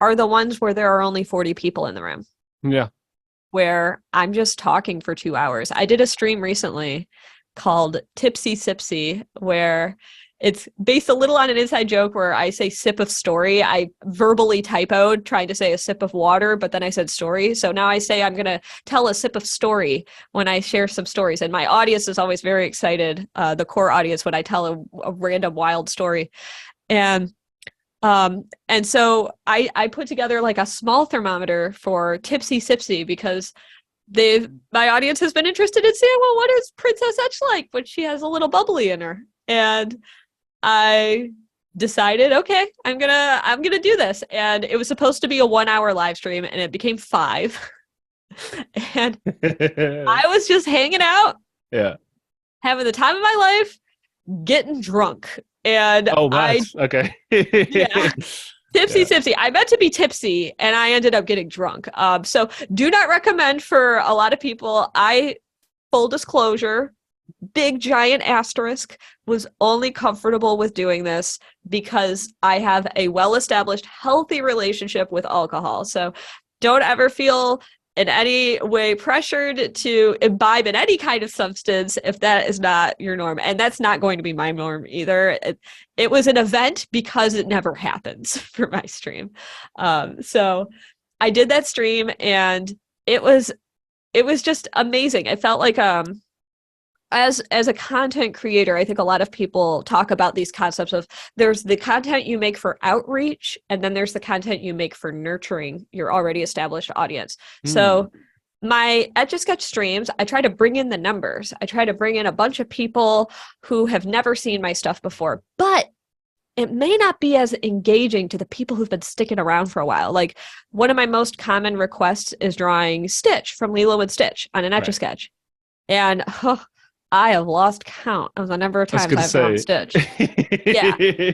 are the ones where there are only 40 people in the room. Yeah. Where I'm just talking for 2 hours. I did a stream recently called Tipsy Sipsy, where it's based a little on an inside joke where I say sip of story. I verbally typoed trying to say a sip of water, but then I said story. So now I say I'm going to tell a sip of story when I share some stories. And my audience is always very excited, the core audience, when I tell a random wild story. And so I put together like a small thermometer for Tipsy Sipsy because my audience has been interested in seeing, well, what is Princess Etch like when she has a little bubbly in her? And I decided, okay, I'm gonna do this. And it was supposed to be a 1-hour live stream, and it became 5. And I was just hanging out, having the time of my life, getting drunk. And okay. Yeah. Tipsy Sipsy. I meant to be tipsy and I ended up getting drunk. So do not recommend for a lot of people. Full disclosure, big giant asterisk, was only comfortable with doing this because I have a well-established healthy relationship with alcohol. So don't ever feel in any way pressured to imbibe in any kind of substance if that is not your norm. And that's not going to be my norm either. It was an event because it never happens for my stream. So I did that stream and it was just amazing. It felt like as a content creator, I think a lot of people talk about these concepts of there's the content you make for outreach, and then there's the content you make for nurturing your already established audience. So my etch-a-sketch streams, I try to bring in the numbers. I try to bring in a bunch of people who have never seen my stuff before, but it may not be as engaging to the people who've been sticking around for a while. Like one of my most common requests is drawing Stitch from Lilo and Stitch on an etch-a-sketch. And I have lost count of the number of times I've drawn Stitch. Yeah.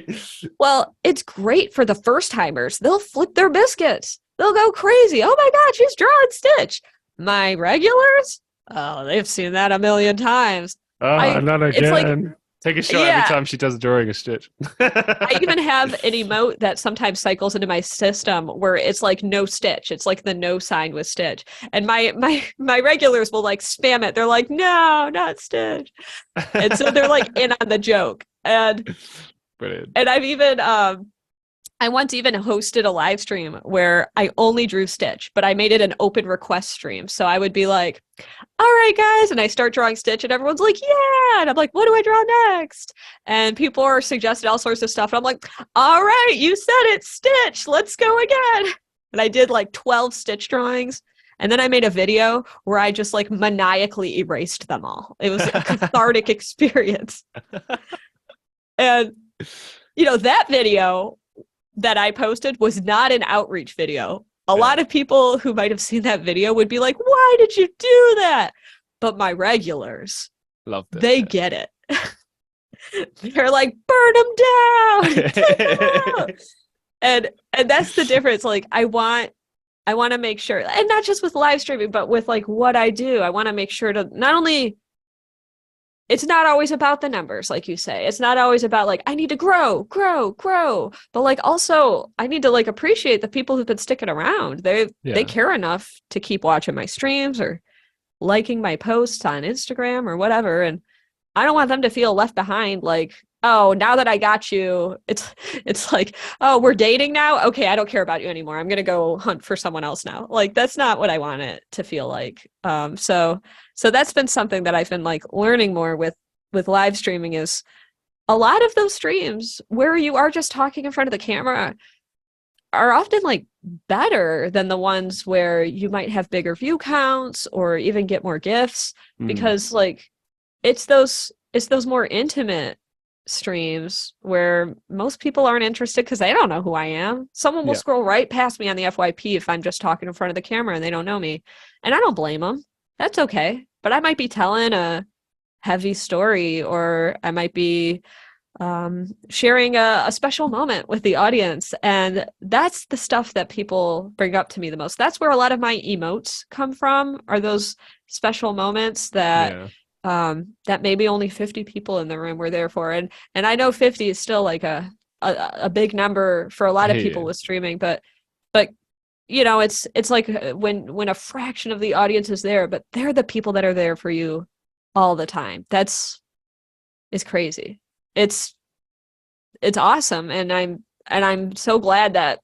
Well, it's great for the first timers. They'll flip their biscuits. They'll go crazy. Oh my God, she's drawing Stitch. My regulars? Oh, they've seen that a million times. Not again. Take a shot every time she does a drawing of Stitch. I even have an emote that sometimes cycles into my system where it's like no Stitch. It's like the no sign with Stitch. And my regulars will like spam it. They're like, no, not Stitch. And so they're like in on the joke. And brilliant. And I've even I once even hosted a live stream where I only drew Stitch, but I made it an open request stream. So I would be like, all right, guys. And I start drawing Stitch and everyone's like, yeah. And I'm like, what do I draw next? And people are suggesting all sorts of stuff. And I'm like, all right, you said it, Stitch. Let's go again. And I did like 12 Stitch drawings. And then I made a video where I just like maniacally erased them all. It was a cathartic experience. And, that video that I posted was not an outreach video. A lot of people who might have seen that video would be like, why did you do that? But my regulars, loved it. They get it. They're like, burn them down. Take them out. And that's the difference. Like, I want to make sure, and not just with live streaming, but with like what I do, I want to make sure to not only, it's not always about the numbers, like you say. It's not always about like, I need to grow. But like also I need to like appreciate the people who've been sticking around. They care enough to keep watching my streams or liking my posts on Instagram or whatever. And I don't want them to feel left behind. Like, oh, now that I got you, it's like, oh, we're dating now. Okay, I don't care about you anymore. I'm going to go hunt for someone else now. Like, that's not what I want it to feel like. So that's been something that I've been like learning more with live streaming is a lot of those streams where you are just talking in front of the camera are often like better than the ones where you might have bigger view counts or even get more gifts because like it's those more intimate streams where most people aren't interested because they don't know who I am. Someone will scroll right past me on the FYP if I'm just talking in front of the camera and they don't know me. And I don't blame them. That's okay. But I might be telling a heavy story or I might be sharing a special moment with the audience. And that's the stuff that people bring up to me the most. That's where a lot of my emotes come from, are those special moments that that maybe only 50 people in the room were there for. And I know 50 is still like a big number for a lot of people with streaming, but it's like when a fraction of the audience is there, but they're the people that are there for you all the time. It's crazy. It's it's awesome. And I'm so glad that,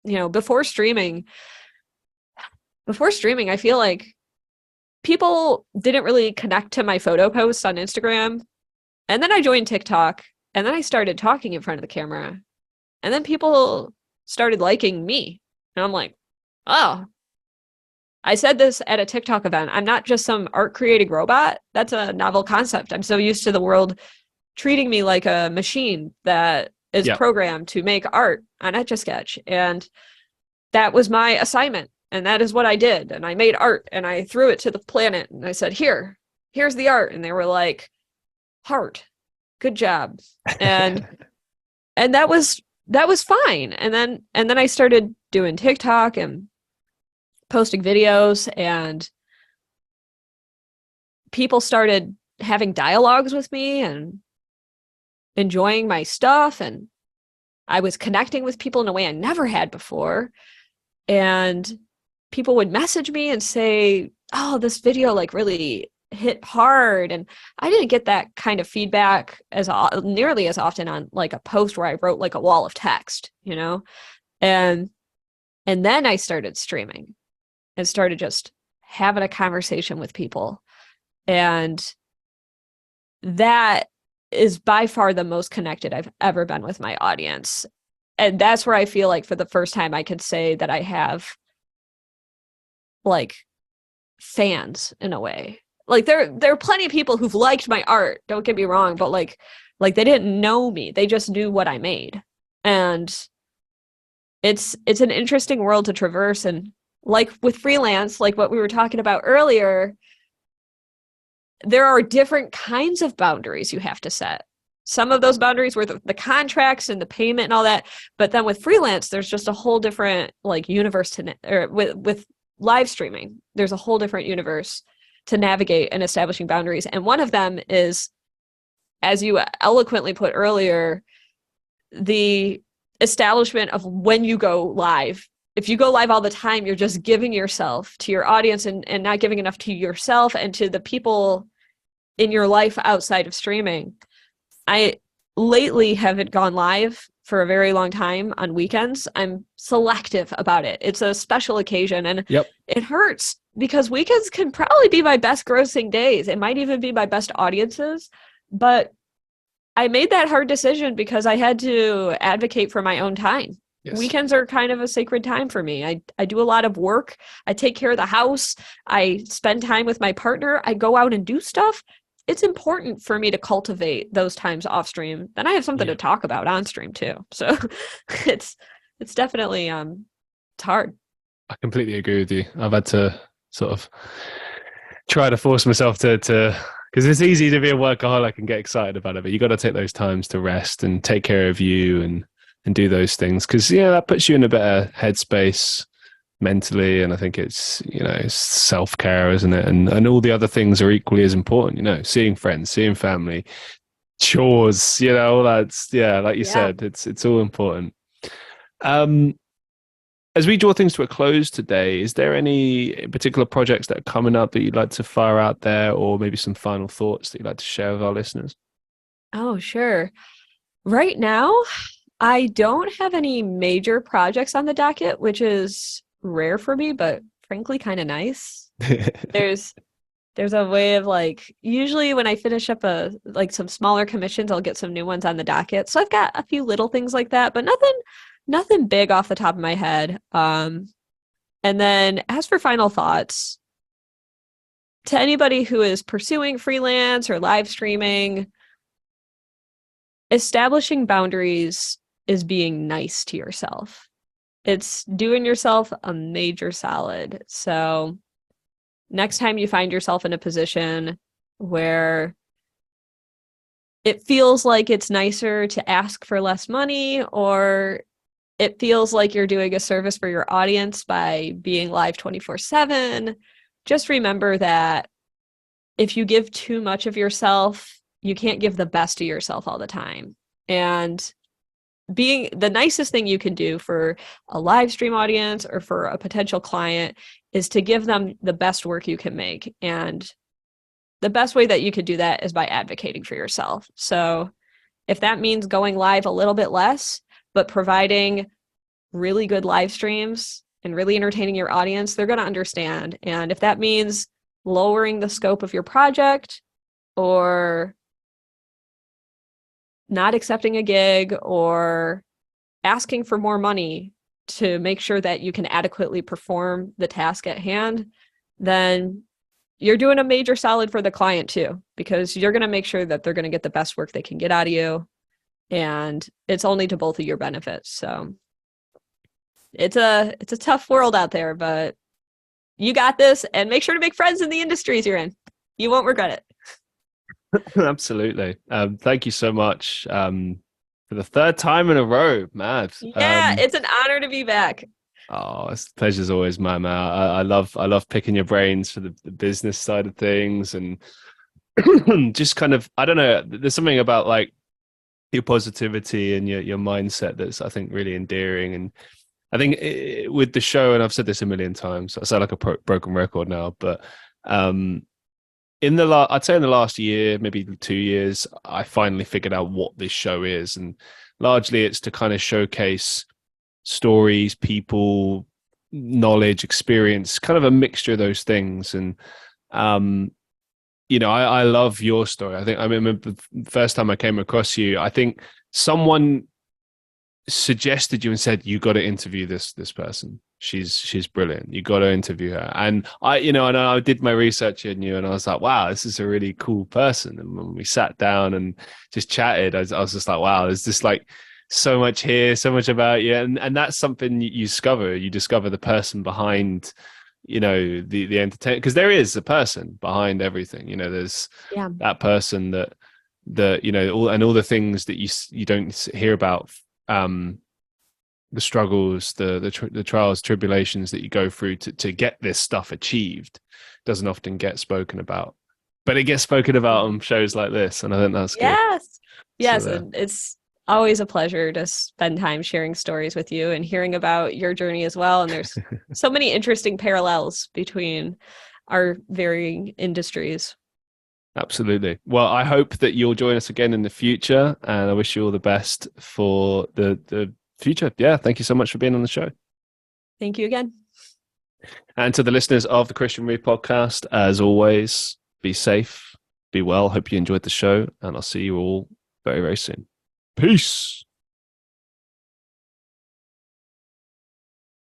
before streaming, I feel like people didn't really connect to my photo posts on Instagram. And then I joined TikTok, and then I started talking in front of the camera. And then people started liking me. And I'm like, oh, I said this at a TikTok event. I'm not just some art creating robot. That's a novel concept. I'm so used to the world treating me like a machine that is programmed to make art on etch-a-sketch. And that was my assignment. And that is what I did. And I made art and I threw it to the planet. And I said, here's the art. And they were like, heart, good job. And and that was fine. And then I started doing TikTok and posting videos, and people started having dialogues with me and enjoying my stuff, and I was connecting with people in a way I never had before. And people would message me and say, oh, this video like really hit hard. And I didn't get that kind of feedback nearly as often on like a post where I wrote like a wall of text, and then I started streaming and started just having a conversation with people. And that is by far the most connected I've ever been with my audience. And that's where I feel like for the first time I could say that I have like fans in a way. Like there are plenty of people who've liked my art, don't get me wrong, but like they didn't know me. They just knew what I made. And it's an interesting world to traverse. And like with freelance, like what we were talking about earlier, there are different kinds of boundaries you have to set. Some of those boundaries were the contracts and the payment and all that. But then with freelance, there's just a whole different like universe with live streaming. There's a whole different universe to navigate and establishing boundaries. And one of them is, as you eloquently put earlier, the establishment of when you go live. If you go live all the time, you're just giving yourself to your audience and not giving enough to yourself and to the people in your life outside of streaming. I lately haven't gone live for a very long time on weekends. I'm selective about it. It's a special occasion, and it hurts because weekends can probably be my best grossing days. It might even be my best audiences, but I made that hard decision because I had to advocate for my own time. Yes. Weekends are kind of a sacred time for me. I do a lot of work. I take care of the house. I spend time with my partner. I go out and do stuff. It's important for me to cultivate those times off stream. Then I have something to talk about on stream too. So it's definitely it's hard. I completely agree with you. I've had to sort of try to force myself to because it's easy to be a workaholic and get excited about it, but you got to take those times to rest and take care of you and do those things, because that puts you in a better headspace mentally. And I think it's it's self-care, isn't it? And all the other things are equally as important, seeing friends, seeing family, chores, all that's like you said, it's all important. As we draw things to a close today, is there any particular projects that are coming up that you'd like to fire out there, or maybe some final thoughts that you'd like to share with our listeners? Oh, sure. Right now, I don't have any major projects on the docket, which is rare for me, but frankly kind of nice. There's a way of like, usually when I finish up some smaller commissions, I'll get some new ones on the docket. So I've got a few little things like that, but nothing big off the top of my head. And then as for final thoughts, to anybody who is pursuing freelance or live streaming, establishing boundaries is being nice to yourself. It's doing yourself a major solid. So next time you find yourself in a position where it feels like it's nicer to ask for less money, or it feels like you're doing a service for your audience by being live 24/7, just remember that if you give too much of yourself, you can't give the best of yourself all the time. And being the nicest thing you can do for a live stream audience or for a potential client is to give them the best work you can make. And the best way that you could do that is by advocating for yourself. So If that means going live a little bit less, but providing really good live streams and really entertaining your audience, they're going to understand. And if that means lowering the scope of your project or not accepting a gig or asking for more money to make sure that you can adequately perform the task at hand, then you're doing a major solid for the client too, because you're going to make sure that they're going to get the best work they can get out of you. And it's only to both of your benefits. So it's a tough world out there, but you got this, and make sure to make friends in the industries you're in. You won't regret it. Absolutely. Thank you so much for the third time in a row, Mad. Yeah, it's an honor to be back. Oh, it's a pleasure's always mine, man. I love picking your brains for the business side of things, and just kind of, I don't know, there's something about like your positivity and your mindset that's, I think, really endearing. And I think with the show, and I've said this a million times, I sound like a broken record now, but I'd say in the last year, maybe 2 years, I finally figured out what this show is. And largely it's to kind of showcase stories, people, knowledge, experience, kind of a mixture of those things. And, I love your story. I remember the first time I came across you, I think someone suggested you and said, you got to interview this person. She's brilliant. You got to interview her. And I did my research in you, and I was like, wow, this is a really cool person. And when we sat down and just chatted, I was just like, wow, there's just like so much here, so much about you. And that's something you discover. You discover the person behind, the entertainment, because there is a person behind everything. There's that person that all the things that you don't hear about, the struggles, the trials, tribulations that you go through to get this stuff achieved doesn't often get spoken about, but it gets spoken about on shows like this, and I think that's good. Yes, and it's always a pleasure to spend time sharing stories with you and hearing about your journey as well. And there's so many interesting parallels between our varying industries. Absolutely. Well, I hope that you'll join us again in the future, and I wish you all the best for the future. Yeah, thank you so much for being on the show. Thank you again. And to the listeners of the Christian Reeve podcast, as always, be safe, be well. Hope you enjoyed the show, and I'll see you all very, very soon. Peace.